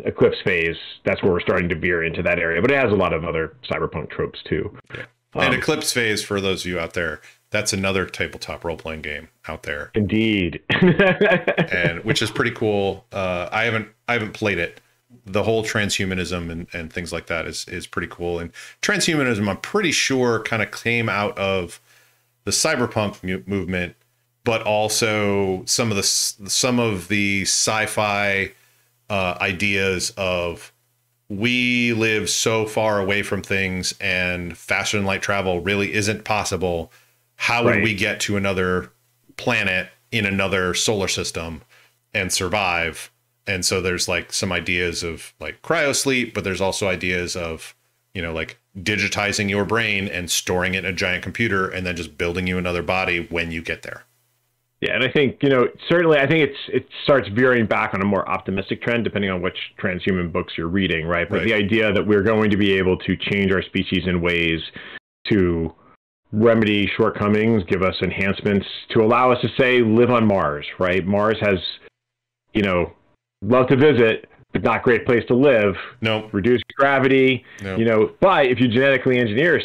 Eclipse phase, that's where we're starting to veer into that area. But it has a lot of other cyberpunk tropes too. Yeah. And Eclipse phase, for those of you out there, that's another tabletop role-playing game out there. Indeed. And which is pretty cool. I haven't played it. The whole transhumanism and things like that is pretty cool. And transhumanism, I'm pretty sure, kind of came out of the cyberpunk movement, but also some of the sci-fi ideas of, we live so far away from things and faster than light travel really isn't possible. How would we get to another planet in another solar system and survive? And so there's like some ideas of like cryosleep, but there's also ideas of, like digitizing your brain and storing it in a giant computer and then just building you another body when you get there. Yeah, and I think, certainly I think it starts veering back on a more optimistic trend depending on which transhuman books you're reading, right? But the idea that we're going to be able to change our species in ways to remedy shortcomings, give us enhancements to allow us to, say, live on Mars, right? Mars has, love to visit, but not great place to live. No. Reduced gravity. No. But if you genetically engineer a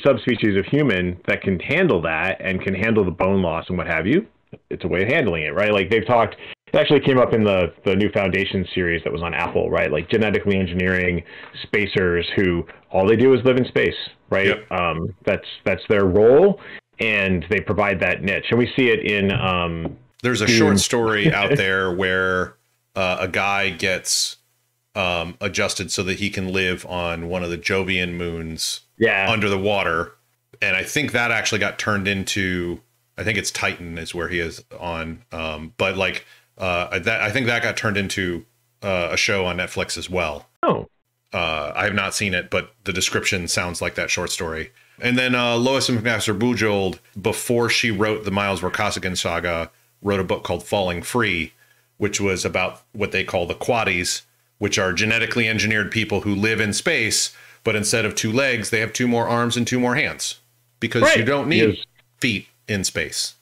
subspecies of human that can handle that and can handle the bone loss and what have you, it's a way of handling it, right? Like they've talked, it actually came up in the new Foundation series that was on Apple, right? Like genetically engineering spacers who all they do is live in space, right? Yep. That's their role, and they provide that niche. And we see it in there's a short story out there where a guy gets adjusted so that he can live on one of the Jovian moons under the water. And I think that actually got turned into, I think it's Titan is where he is on. But like I think that got turned into a show on Netflix as well. Oh. I have not seen it, but the description sounds like that short story. And then Lois McMaster-Bujold, before she wrote the Miles Vorkosigan saga, wrote a book called Falling Free, which was about what they call the Quaddies, which are genetically engineered people who live in space, but instead of 2 legs, they have 2 more arms and 2 more hands, because you don't need feet in space.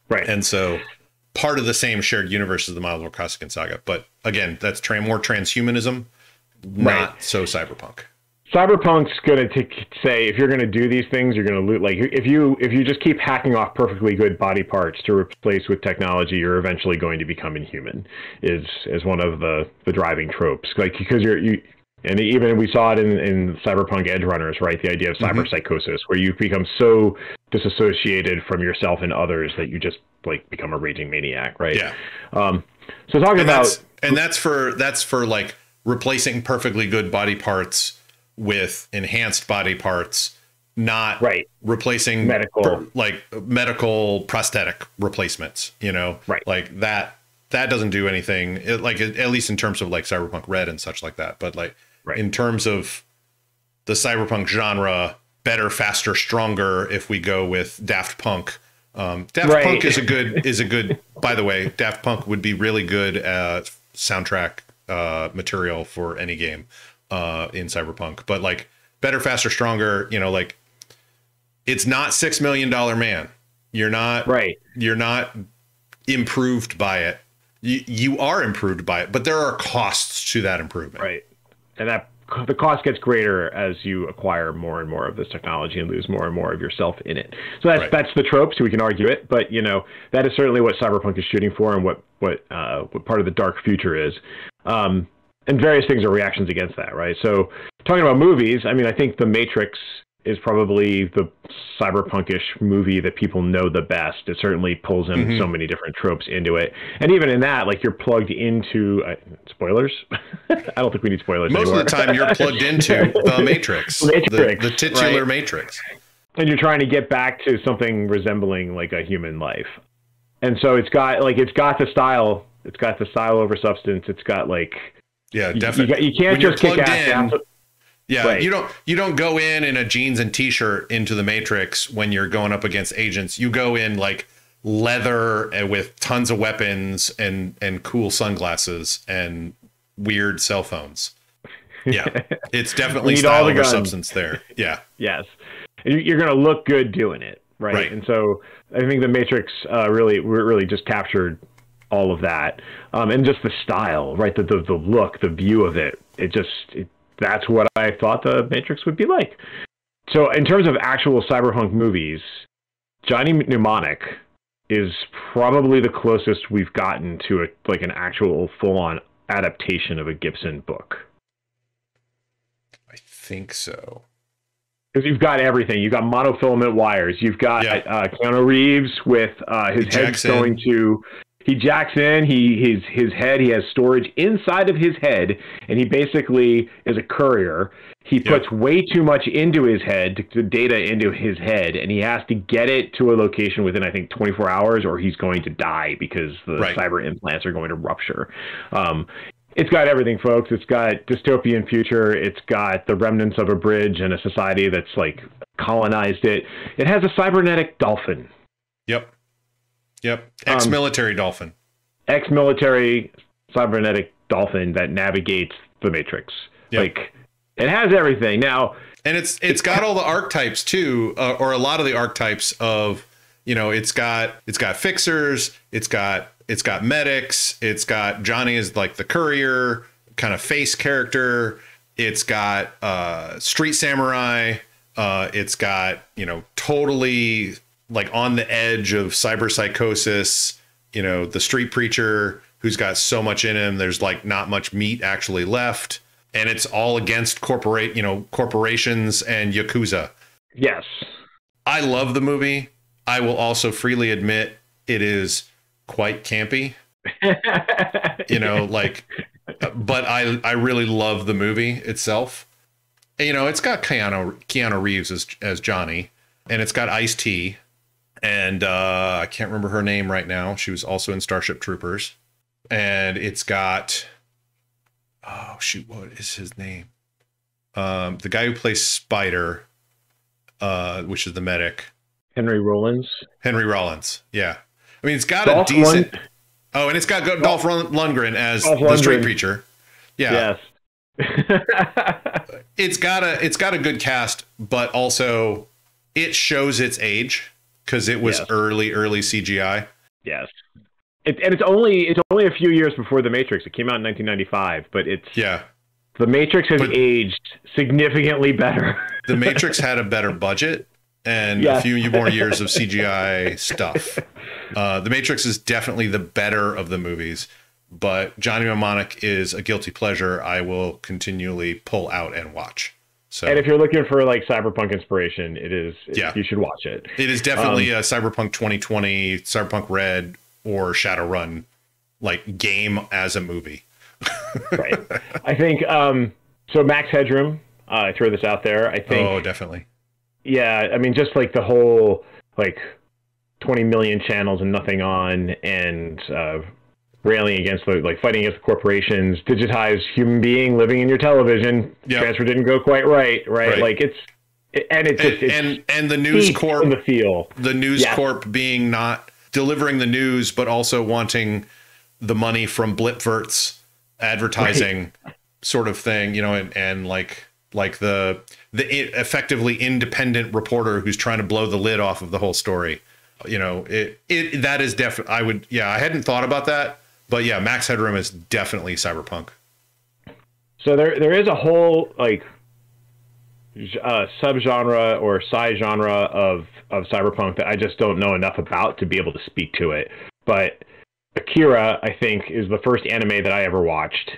Right. And so part of the same shared universe as the Miles Vorkosigan saga. But again, that's more transhumanism, not so cyberpunk. Cyberpunk's going to say, if you're going to do these things, you're going to loot. Like, if you just keep hacking off perfectly good body parts to replace with technology, you're eventually going to become inhuman. Is one of the driving tropes. Like, because and even we saw it in Cyberpunk Edge Runners, right? The idea of cyberpsychosis, where you become so disassociated from yourself and others that you just like become a raging maniac, right? Yeah. So talking about that's for like replacing perfectly good body parts with enhanced body parts, not replacing medical prosthetic replacements, you know, like that doesn't do anything, at least in terms of like Cyberpunk RED and such like that. But like in terms of the cyberpunk genre, better, faster, stronger, if we go with Daft Punk, Punk is a good, by the way, Daft Punk would be really good soundtrack material for any game in Cyberpunk. But like better, faster, stronger, you know, like it's not $6 Million Man. You're not improved by it. You are improved by it, but there are costs to that improvement. Right. And the cost gets greater as you acquire more and more of this technology and lose more and more of yourself in it. So that's the trope, so we can argue it, but you know, that is certainly what Cyberpunk is shooting for and what part of the dark future is. And various things are reactions against that, right? So talking about movies, I mean, I think The Matrix is probably the cyberpunkish movie that people know the best. It certainly pulls in so many different tropes into it. And even in that, like, you're plugged into spoilers. I don't think we need spoilers most anymore. Of the time you're plugged into the Matrix, the titular Matrix. And you're trying to get back to something resembling like a human life. And so it's got the style. It's got the style over substance. It's got like, definitely. You can't just kick ass. Yeah, you don't go in a jeans and t-shirt into the Matrix when you're going up against agents. You go in like leather and with tons of weapons and cool sunglasses and weird cell phones. Yeah, it's definitely style over substance there. Yeah. Yes, and you're going to look good doing it, right? And so I think the Matrix really just captured all of that, and just the style, right? The look, the view of it. That's what I thought the Matrix would be like. So in terms of actual cyberpunk movies, Johnny Mnemonic is probably the closest we've gotten to an actual full-on adaptation of a Gibson book. I think so. Because you've got everything. You've got monofilament wires. You've got Keanu Reeves with his head going to... He jacks in, his head, he has storage inside of his head, and he basically is a courier. He puts way too much into his head, data into his head, and he has to get it to a location within, I think, 24 hours, or he's going to die because the cyber implants are going to rupture. It's got everything, folks. It's got dystopian future. It's got the remnants of a bridge and a society that's, like, colonized it. It has a cybernetic dolphin. Yep. Ex-military dolphin. Ex-military cybernetic dolphin that navigates the Matrix. Like, it has everything. Now, and it's got all the archetypes too, or a lot of the archetypes of, you know, it's got fixers, it's got medics, it's got Johnny as like the courier kind of face character, it's got street samurai, it's got, you know, totally like on the edge of cyber psychosis, you know, the street preacher who's got so much in him, there's like not much meat actually left. And it's all against corporations and Yakuza. Yes. I love the movie. I will also freely admit it is quite campy. You know, like, but I really love the movie itself. And, you know, it's got Keanu Reeves as Johnny, and it's got Ice-T. And I can't remember her name right now. She was also in Starship Troopers. And it's got, oh shoot, what is his name? The guy who plays Spider, which is the medic. Henry Rollins. Yeah. I mean, it's got a decent. Oh, and it's got Dolph Lundgren as the street preacher. Yeah. Yes. It's got a good cast, but also it shows its age. Because it was early CGI. Yes, and it's only a few years before The Matrix. It came out in 1995, but it's The Matrix has aged significantly better. The Matrix had a better budget and a few more years of CGI stuff. The Matrix is definitely the better of the movies, but Johnny Mnemonic is a guilty pleasure I will continually pull out and watch. So, and if you're looking for like Cyberpunk inspiration, you should watch it. It is definitely a Cyberpunk 2020, Cyberpunk RED, or Shadowrun like game as a movie. Right. I think so. Max Headroom. I throw this out there. I think. Oh, definitely. Yeah, I mean, just like the whole like 20 million channels and nothing on, and railing against fighting against the corporations, digitized human being living in your television. Yep. Transfer didn't go quite right. Like it's the News Corp in the feel. The News Corp being not delivering the news, but also wanting the money from Blipverts advertising sort of thing, and like the effectively independent reporter who's trying to blow the lid off of the whole story. That is definitely, I hadn't thought about that, but yeah, Max Headroom is definitely Cyberpunk. So there is a whole like subgenre or sci-genre of Cyberpunk that I just don't know enough about to be able to speak to it. But Akira, I think, is the first anime that I ever watched.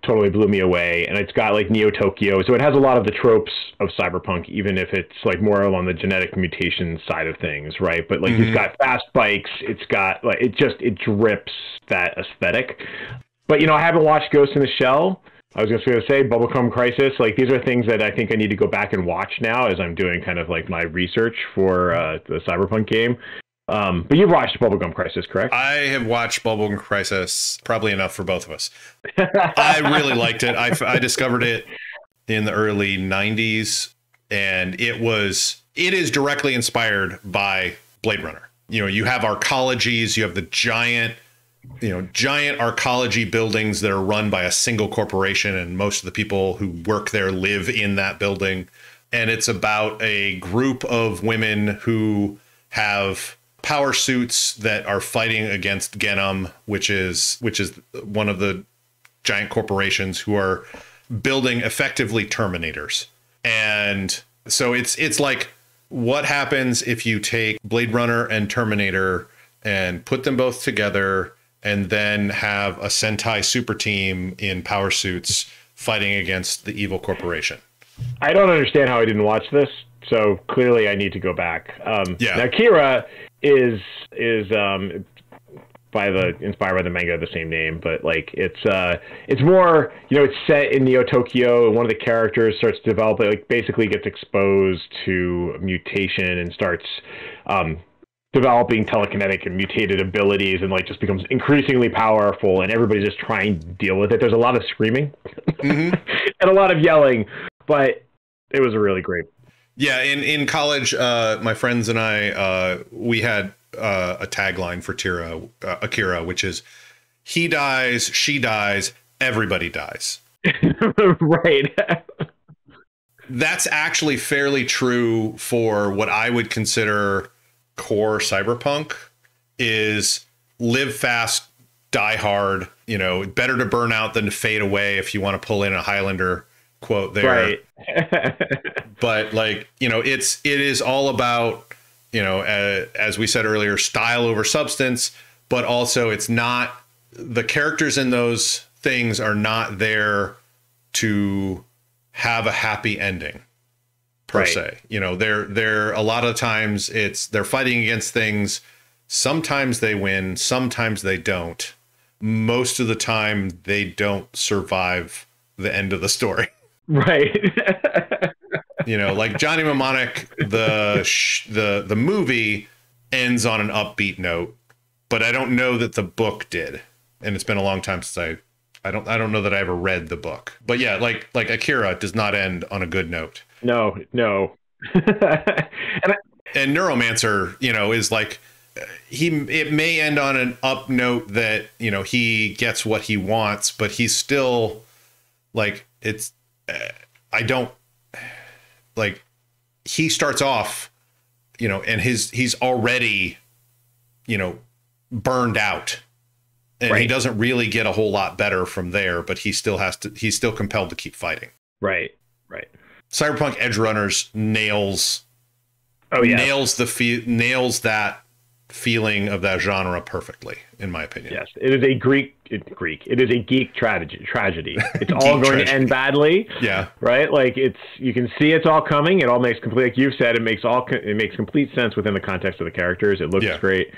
Totally blew me away, and it's got like Neo Tokyo, so it has a lot of the tropes of Cyberpunk, even if it's like more along the genetic mutation side of things, right? But like it's got fast bikes, it's got like it drips that aesthetic. But I haven't watched Ghost in the Shell. I was just going to say Bubblegum Crisis. Like these are things that I think I need to go back and watch now as I'm doing kind of like my research for the Cyberpunk game. But you've watched Bubblegum Crisis, correct? I have watched Bubblegum Crisis, probably enough for both of us. I really liked it. I discovered it in the early 90s, and it is directly inspired by Blade Runner. You have arcologies, you have the giant arcology buildings that are run by a single corporation, and most of the people who work there live in that building. And it's about a group of women who have power suits that are fighting against Genom, which is one of the giant corporations who are building effectively Terminators. And so it's like, what happens if you take Blade Runner and Terminator and put them both together and then have a Sentai super team in power suits fighting against the evil corporation? I don't understand how I didn't watch this, so clearly I need to go back. Now Kira is inspired by the manga of the same name, but like it's more, it's set in Neo Tokyo, and one of the characters starts to develop, like basically gets exposed to mutation and starts developing telekinetic and mutated abilities, and like just becomes increasingly powerful, and everybody's just trying to deal with it. There's a lot of screaming and a lot of yelling, but it was really great. Yeah, in college, my friends and I, we had a tagline for Akira, which is, he dies, she dies, everybody dies. Right. That's actually fairly true for what I would consider core Cyberpunk, is live fast, die hard, better to burn out than to fade away, if you want to pull in a Highlander quote there. Right. But like, it is all about, as we said earlier, style over substance, but also it's not, the characters in those things are not there to have a happy ending per se. They're a lot of times they're fighting against things. Sometimes they win, sometimes they don't. Most of the time they don't survive the end of the story. Right. Like Johnny Mnemonic, the movie ends on an upbeat note, but I don't know that the book did. And it's been a long time since I don't know that I ever read the book. But yeah, like Akira does not end on a good note. No. And Neuromancer, is like, it may end on an up note that, he gets what he wants, but he's still like, he starts off, and he's already, burned out. and he doesn't really get a whole lot better from there, but he's still compelled to keep fighting. Right. Cyberpunk Edge Runners nails that feeling of that genre perfectly, in my opinion. Yes, it is a it is a geek tragedy. It's all going to end badly. Yeah. Right. Like you can see it's all coming. It all makes complete, like you've said, it makes complete sense within the context of the characters. It looks great.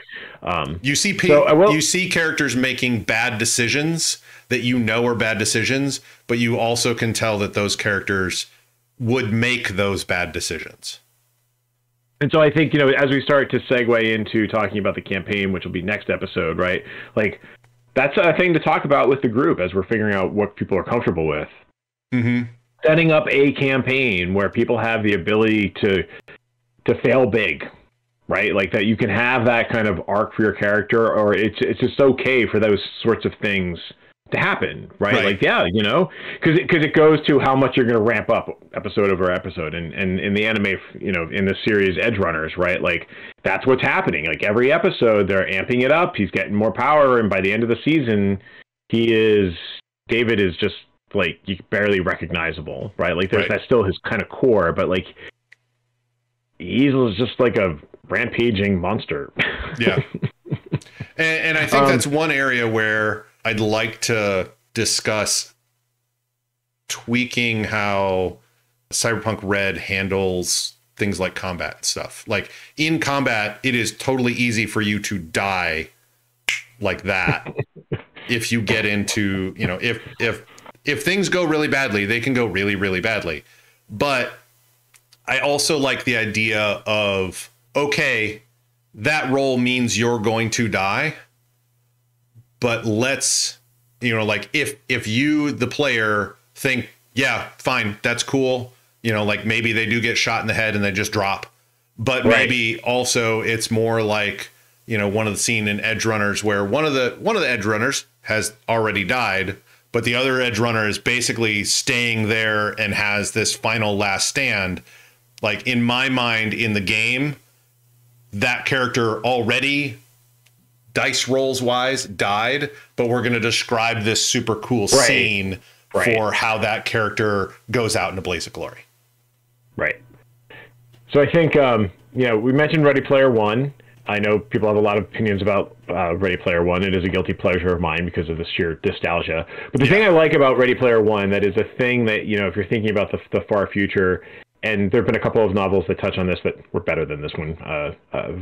You see characters making bad decisions that are bad decisions, but you also can tell that those characters would make those bad decisions. And so I think, as we start to segue into talking about the campaign, which will be next episode, right? Like, that's a thing to talk about with the group as we're figuring out what people are comfortable with. Mm-hmm. Setting up a campaign where people have the ability to fail big, right? Like that you can have that kind of arc for your character, or it's just okay for those sorts of things to happen, right? Like, yeah, because it goes to how much you're going to ramp up episode over episode, and in the anime, in the series Edge Runners, right? Like that's what's happening. Like every episode, they're amping it up. He's getting more power, and by the end of the season, David is just like barely recognizable, right? Like that's still his kind of core, but like he's just like a rampaging monster. Yeah, and I think that's one area where I'd like to discuss tweaking how Cyberpunk RED handles things like combat and stuff. Like in combat, it is totally easy for you to die like that. If you get into, if things go really badly, they can go really, really badly. But I also like the idea of, okay, that role means you're going to die. But let's, like if you, the player, think, yeah, fine, that's cool. Like maybe they do get shot in the head and they just drop. But maybe also it's more like, one of the scene in Edge Runners where one of the Edge Runners has already died, but the other Edge Runner is basically staying there and has this final last stand. Like in my mind, in the game, that character already, dice rolls wise, died, but we're going to describe this super cool scene for how that character goes out in a blaze of glory. Right. So I think, we mentioned Ready Player One. I know people have a lot of opinions about Ready Player One. It is a guilty pleasure of mine because of the sheer nostalgia. But the thing I like about Ready Player One, that is a thing that, if you're thinking about the far future, and there have been a couple of novels that touch on this that were better than this one.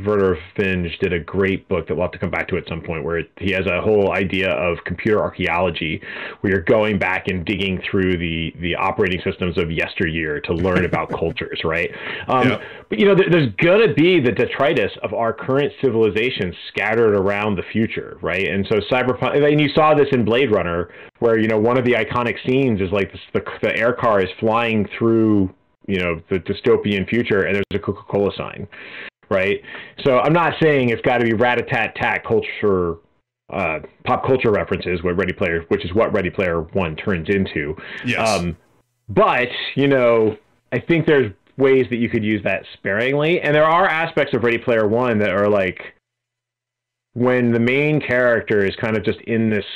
Werner Finge did a great book that we'll have to come back to at some point, where he has a whole idea of computer archaeology, where you're going back and digging through the operating systems of yesteryear to learn about cultures, right? But, there's going to be the detritus of our current civilization scattered around the future, right? And so Cyberpunk, and you saw this in Blade Runner, where, one of the iconic scenes is like the air car is flying through the dystopian future, and there's a Coca-Cola sign, right? So I'm not saying it's got to be rat-a-tat-tat culture, pop culture references, which is what Ready Player One turns into. Yes. But, I think there's ways that you could use that sparingly, and there are aspects of Ready Player One that are like when the main character is kind of just in this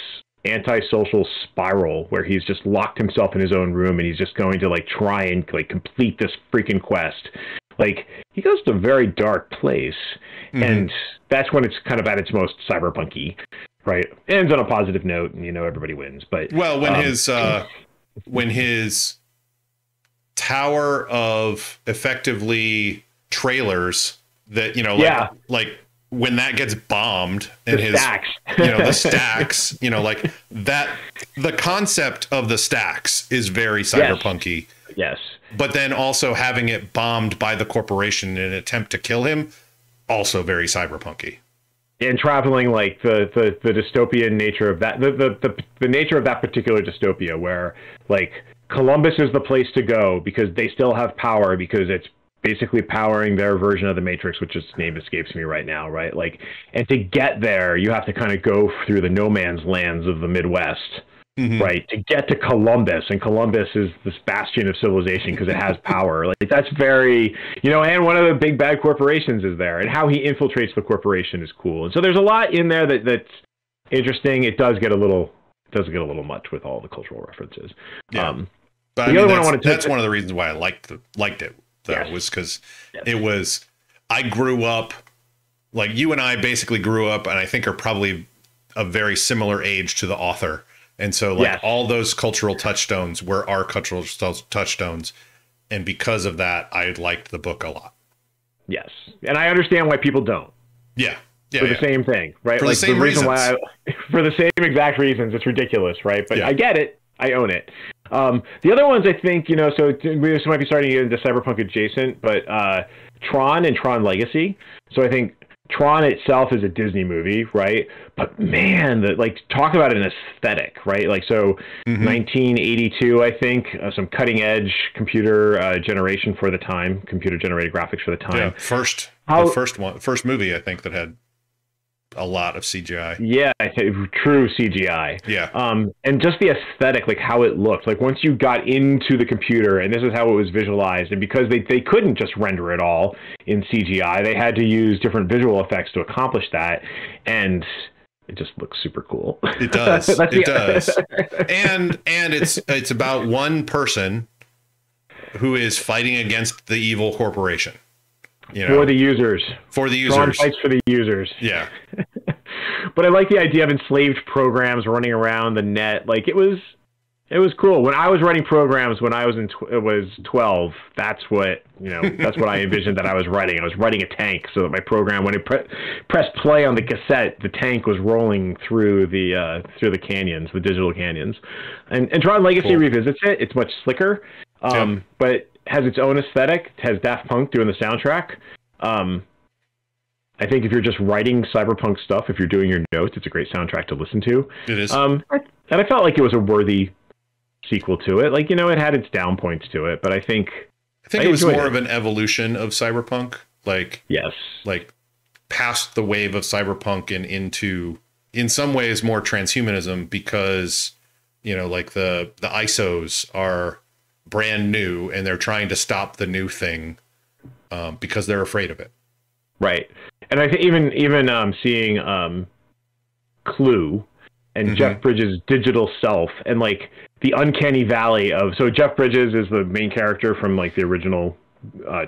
antisocial spiral where he's just locked himself in his own room and he's just going to try and complete this freaking quest. Like he goes to a very dark place, and that's when it's kind of at its most cyberpunky, right? It ends on a positive note, and everybody wins. But when his tower of effectively trailers that like when that gets bombed and the stacks, that the concept of the stacks is very cyberpunky. Yes. But then also having it bombed by the corporation in an attempt to kill him, also very cyberpunky. And traveling the dystopian nature of that, the nature of that particular dystopia, where Columbus is the place to go because they still have power, because it's basically powering their version of the Matrix, which its name escapes me right now, right? And to get there, you have to kind of go through the no man's lands of the Midwest, right? To get to Columbus, and Columbus is this bastion of civilization because it has power. That's very, and one of the big bad corporations is there, and how he infiltrates the corporation is cool. And so there's a lot in there that's interesting. It does get a little much with all the cultural references. Yeah. But I mean, that's one of the reasons why I liked it, though, yes. was because it was, I grew up, like you and I basically grew up, and I think are probably a very similar age to the author. And so like all those cultural touchstones were our cultural touchstones. And because of that, I liked the book a lot. Yes. And I understand why people don't. Yeah. For the same thing, right? For the same reasons. For the same exact reasons. It's ridiculous, right? But I get it. I own it. The other ones, I think, so we might be starting to get into Cyberpunk adjacent, but Tron and Tron Legacy. So I think Tron itself is a Disney movie, right? But man, talk about an aesthetic, right? 1982, I think, some cutting edge computer generation for the time, computer generated graphics for the time. Yeah, first movie, I think, that had a lot of CGI. Yeah, true CGI. Yeah. And just the aesthetic, how it looked, once you got into the computer, and this is how it was visualized, and because they couldn't just render it all in CGI, they had to use different visual effects to accomplish that, and it just looks super cool. It does. It does. And it's about one person who is fighting against the evil corporation. For the users. Tron fights for the users. Yeah. But I like the idea of enslaved programs running around the net. It was cool. When I was writing programs when I was 12, that's what I envisioned that I was writing. I was writing a tank so that my program, when it pressed play on the cassette, the tank was rolling through the canyons, the digital canyons. And Tron Legacy revisits it. It's much slicker. But has its own aesthetic. It has Daft Punk doing the soundtrack. I think if you're just writing cyberpunk stuff, if you're doing your notes, it's a great soundtrack to listen to. It is. And I felt like it was a worthy sequel to it. It had its down points to it, but I think it was more of an evolution of cyberpunk. Yes. Past the wave of cyberpunk and into, in some ways, more transhumanism, because, the ISOs are brand new and they're trying to stop the new thing because they're afraid of it. Right. And I think even seeing Clue and Jeff Bridges' digital self and the uncanny valley of, so Jeff Bridges is the main character from the original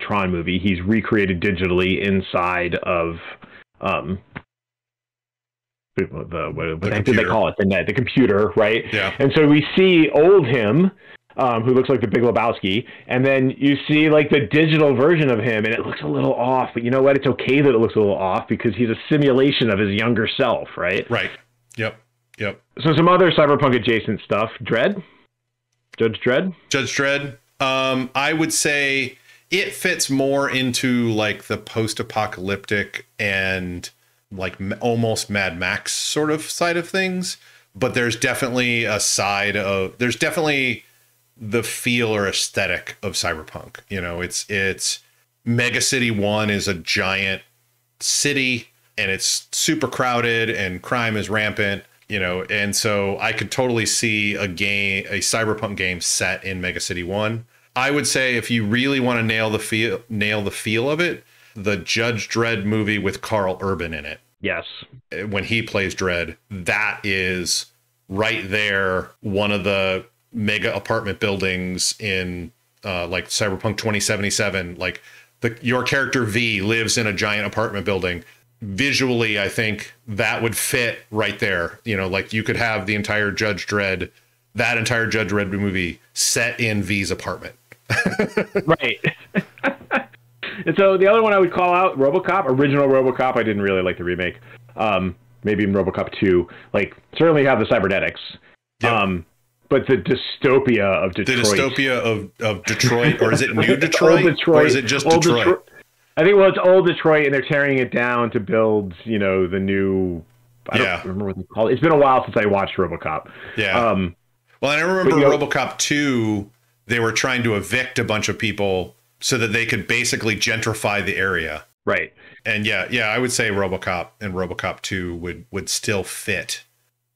Tron movie. He's recreated digitally inside of what did they call it? The computer, right? Yeah. And so we see old him, who looks like the Big Lebowski, and then you see the digital version of him, and it looks a little off. But you know what? It's okay that it looks a little off because he's a simulation of his younger self, right? Right. Yep. So some other cyberpunk adjacent stuff. Judge Dredd. I would say it fits more into the post-apocalyptic and almost Mad Max sort of side of things. But there's definitely there's definitely the feel or aesthetic of cyberpunk. It's Mega City 1 is a giant city and it's super crowded and crime is rampant, and so I could totally see a cyberpunk game set in Mega City 1. I would say if you really want to nail the feel of it, the Judge Dredd movie with Carl Urban in it. Yes. When he plays Dredd, that is right there one of the mega apartment buildings in Cyberpunk 2077. Your character V lives in a giant apartment building. Visually, I think that would fit right there. You could have the entire Judge Dredd movie set in V's apartment. Right. And so the other one I would call out, original RoboCop. I didn't really like the remake. Maybe even RoboCop 2. Certainly have the cybernetics. Yep. But the dystopia of Detroit. The dystopia of Detroit, or is it New Detroit? Or is it just Detroit? I think, it's old Detroit, and they're tearing it down to build, the new... I don't remember what they call it. It's been a while since I watched RoboCop. Yeah. Well, I remember RoboCop 2, they were trying to evict a bunch of people so that they could basically gentrify the area. Right. And I would say RoboCop and RoboCop 2 would still fit.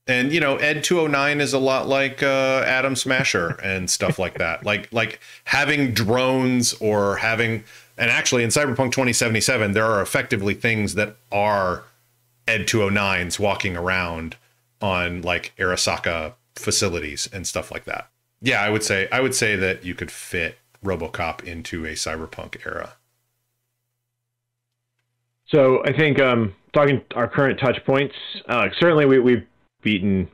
And, Ed 209 is a lot like Atom Smasher and stuff like that. Like having drones or having... And actually, in Cyberpunk 2077, there are effectively things that are Ed 209s walking around on like Arasaka facilities and stuff like that. Yeah, I would say that you could fit RoboCop into a cyberpunk era. So I think talking our current touch points, certainly we've beaten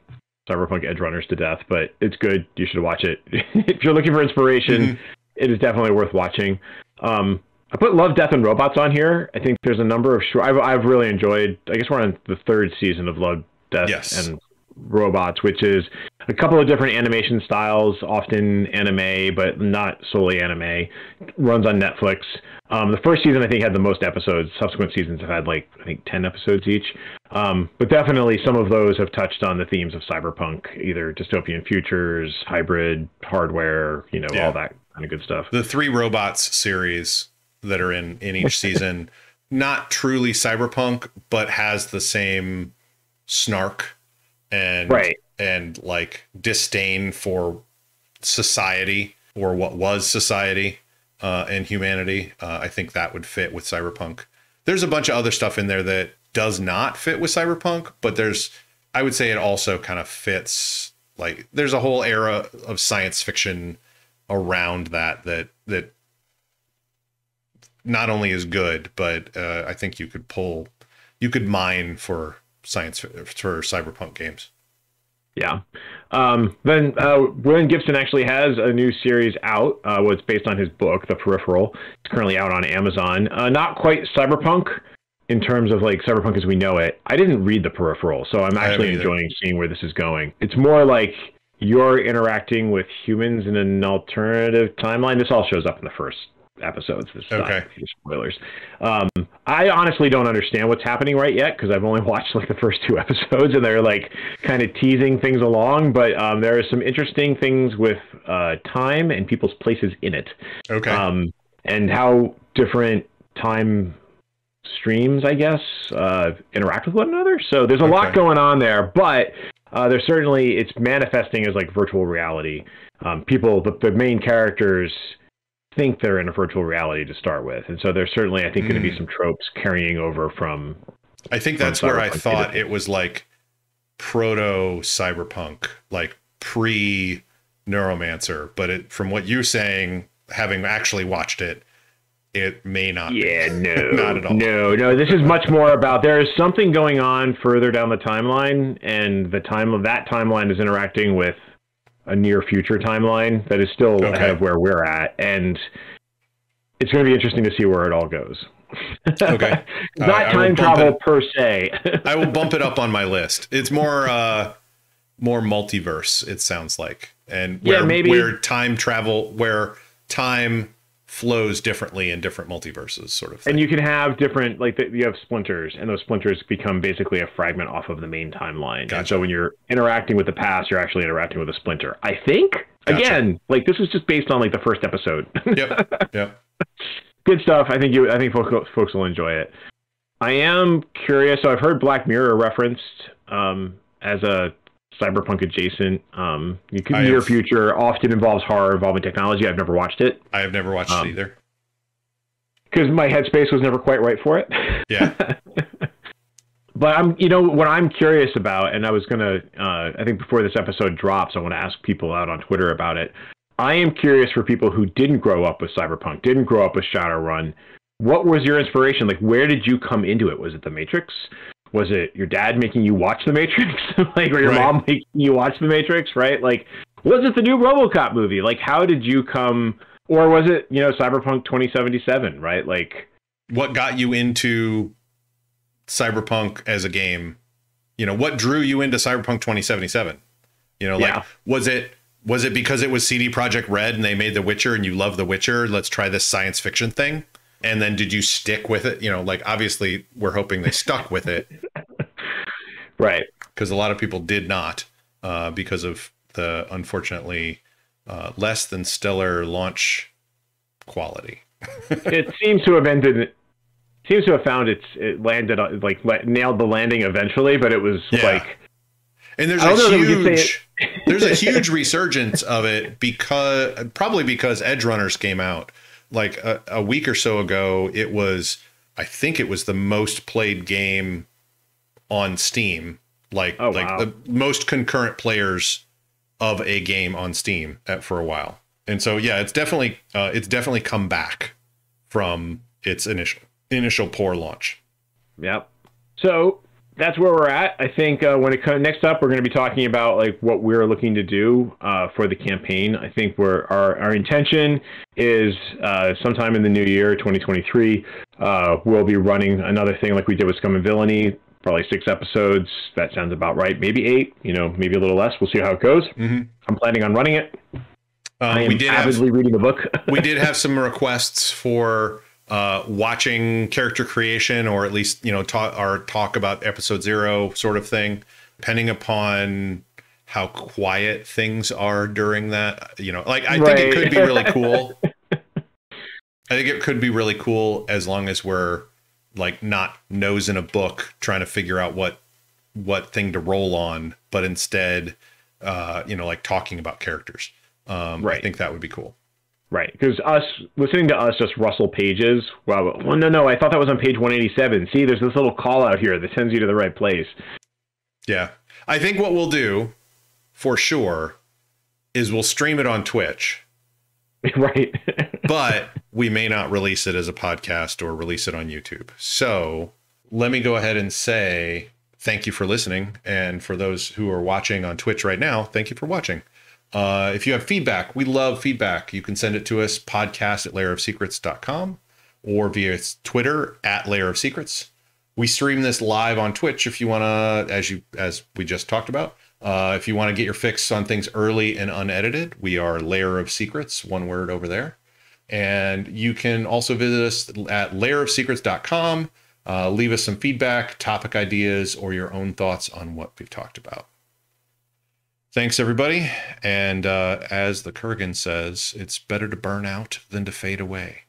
Cyberpunk Edge Runners to death, but it's good. You should watch it. If you're looking for inspiration, it is definitely worth watching. I put Love, Death, and Robots on here. I think there's a number of short. I've really enjoyed. I guess we're on the third season of Love, Death, and Robots, which is a couple of different animation styles, often anime, but not solely anime. Runs on Netflix. The first season, I think, had the most episodes. Subsequent seasons have had, like, I think 10 episodes each. But definitely some of those have touched on the themes of cyberpunk, either dystopian futures, hybrid, hardware, all that kind of good stuff. The 3 Robots series that are in each season, not truly cyberpunk, but has the same snark and like disdain for society or what was society and humanity. I think that would fit with cyberpunk. There's a bunch of other stuff in there that does not fit with cyberpunk, but I would say it also kind of fits. Like there's a whole era of science fiction around that not only is good, but I think you could mine for cyberpunk games. Yeah. Then William Gibson actually has a new series out. It's based on his book, The Peripheral. It's currently out on Amazon. Not quite cyberpunk in terms of like cyberpunk as we know it. I didn't read The Peripheral, so I'm actually enjoying seeing where this is going. It's more like you're interacting with humans in an alternative timeline. This all shows up in the first episodes. This is not spoilers. I honestly don't understand what's happening right yet because I've only watched like the first 2 episodes and they're like kind of teasing things along, but there are some interesting things with time and people's places in it. And how different time streams, I guess, interact with one another. So there's a lot going on there, but there's certainly, it's manifesting as like virtual reality. People, the main characters think they're in a virtual reality to start with. And so there's certainly, I think, going to be some tropes carrying over from... I think that's where I thought it was like proto-cyberpunk, like pre-Neuromancer. But from what you're saying, having actually watched it, it may not be. Not at all. No. This is much more about there is something going on further down the timeline, and the time of that timeline is interacting with a near future timeline that is still ahead of where we're at, and it's going to be interesting to see where it all goes. Not time travel per se. I will bump it up on my list. It's more multiverse, it sounds like, and where time flows differently in different multiverses, sort of thing. And you can have different, like you have splinters, and those splinters become basically a fragment off of the main timeline. Gotcha. And so when you're interacting with the past, you're actually interacting with a splinter. I think, again, like this was just based on like the first episode. Yep. Good stuff. I think folks will enjoy it. I am curious. So I've heard Black Mirror referenced as a cyberpunk adjacent. Near future often involves horror involving technology. I've never watched it. I have never watched it either. Because my headspace was never quite right for it. Yeah. But what I'm curious about, and I was gonna, I think before this episode drops, I want to ask people out on Twitter about it. I am curious for people who didn't grow up with Cyberpunk, didn't grow up with Shadowrun. What was your inspiration? Like, where did you come into it? Was it The Matrix? Was it your dad making you watch The Matrix? Or your mom making you watch The Matrix, right? Like, was it the new RoboCop movie? Like, how did you come, or was it, Cyberpunk 2077, right? Like, what got you into Cyberpunk as a game? What drew you into Cyberpunk 2077? Was it because it was CD Projekt Red and they made The Witcher and you love The Witcher? Let's try this science fiction thing. And then did you stick with it? Obviously we're hoping they stuck with it. Right. Because a lot of people did not because of the unfortunately less than stellar launch quality. It seems to have ended. Seems to have found it landed nailed the landing eventually, but it was like. And there's a huge resurgence of it because Edge Runners came out like a week or so ago. I think it was the most played game on Steam like the most concurrent players of a game on Steam for a while. And so, yeah, it's definitely come back from its initial poor launch. Yep. So that's where we're at. I think when it comes next up, we're going to be talking about like what we're looking to do for the campaign. I think our intention is sometime in the new year, 2023, we'll be running another thing like we did with Scum and Villainy, probably 6 episodes. That sounds about right. Maybe 8, maybe a little less. We'll see how it goes. Mm-hmm. I'm planning on running it. I am avidly reading the book. We did have some requests for watching character creation, or at least, talk about episode 0 sort of thing, depending upon how quiet things are during that. I think it could be really cool. I think it could be really cool as long as we're like not nose in a book trying to figure out what thing to roll on, but instead, like talking about characters. I think that would be cool. Right, because listening to us just rustle pages. Wow, well, no, I thought that was on page 187. See, there's this little call out here that sends you to the right place. Yeah, I think what we'll do for sure is we'll stream it on Twitch. Right. But we may not release it as a podcast or release it on YouTube. So let me go ahead and say thank you for listening. And for those who are watching on Twitch right now, thank you for watching. If you have feedback, we love feedback. You can send it to us, podcast@lairofsecrets.com, or via Twitter @lairofsecrets. We stream this live on Twitch if you want to, as we just talked about. If you want to get your fix on things early and unedited, we are Lair of Secrets, one word over there. And you can also visit us at lairofsecrets.com. Leave us some feedback, topic ideas, or your own thoughts on what we've talked about. Thanks, everybody. And as the Kurgan says, it's better to burn out than to fade away.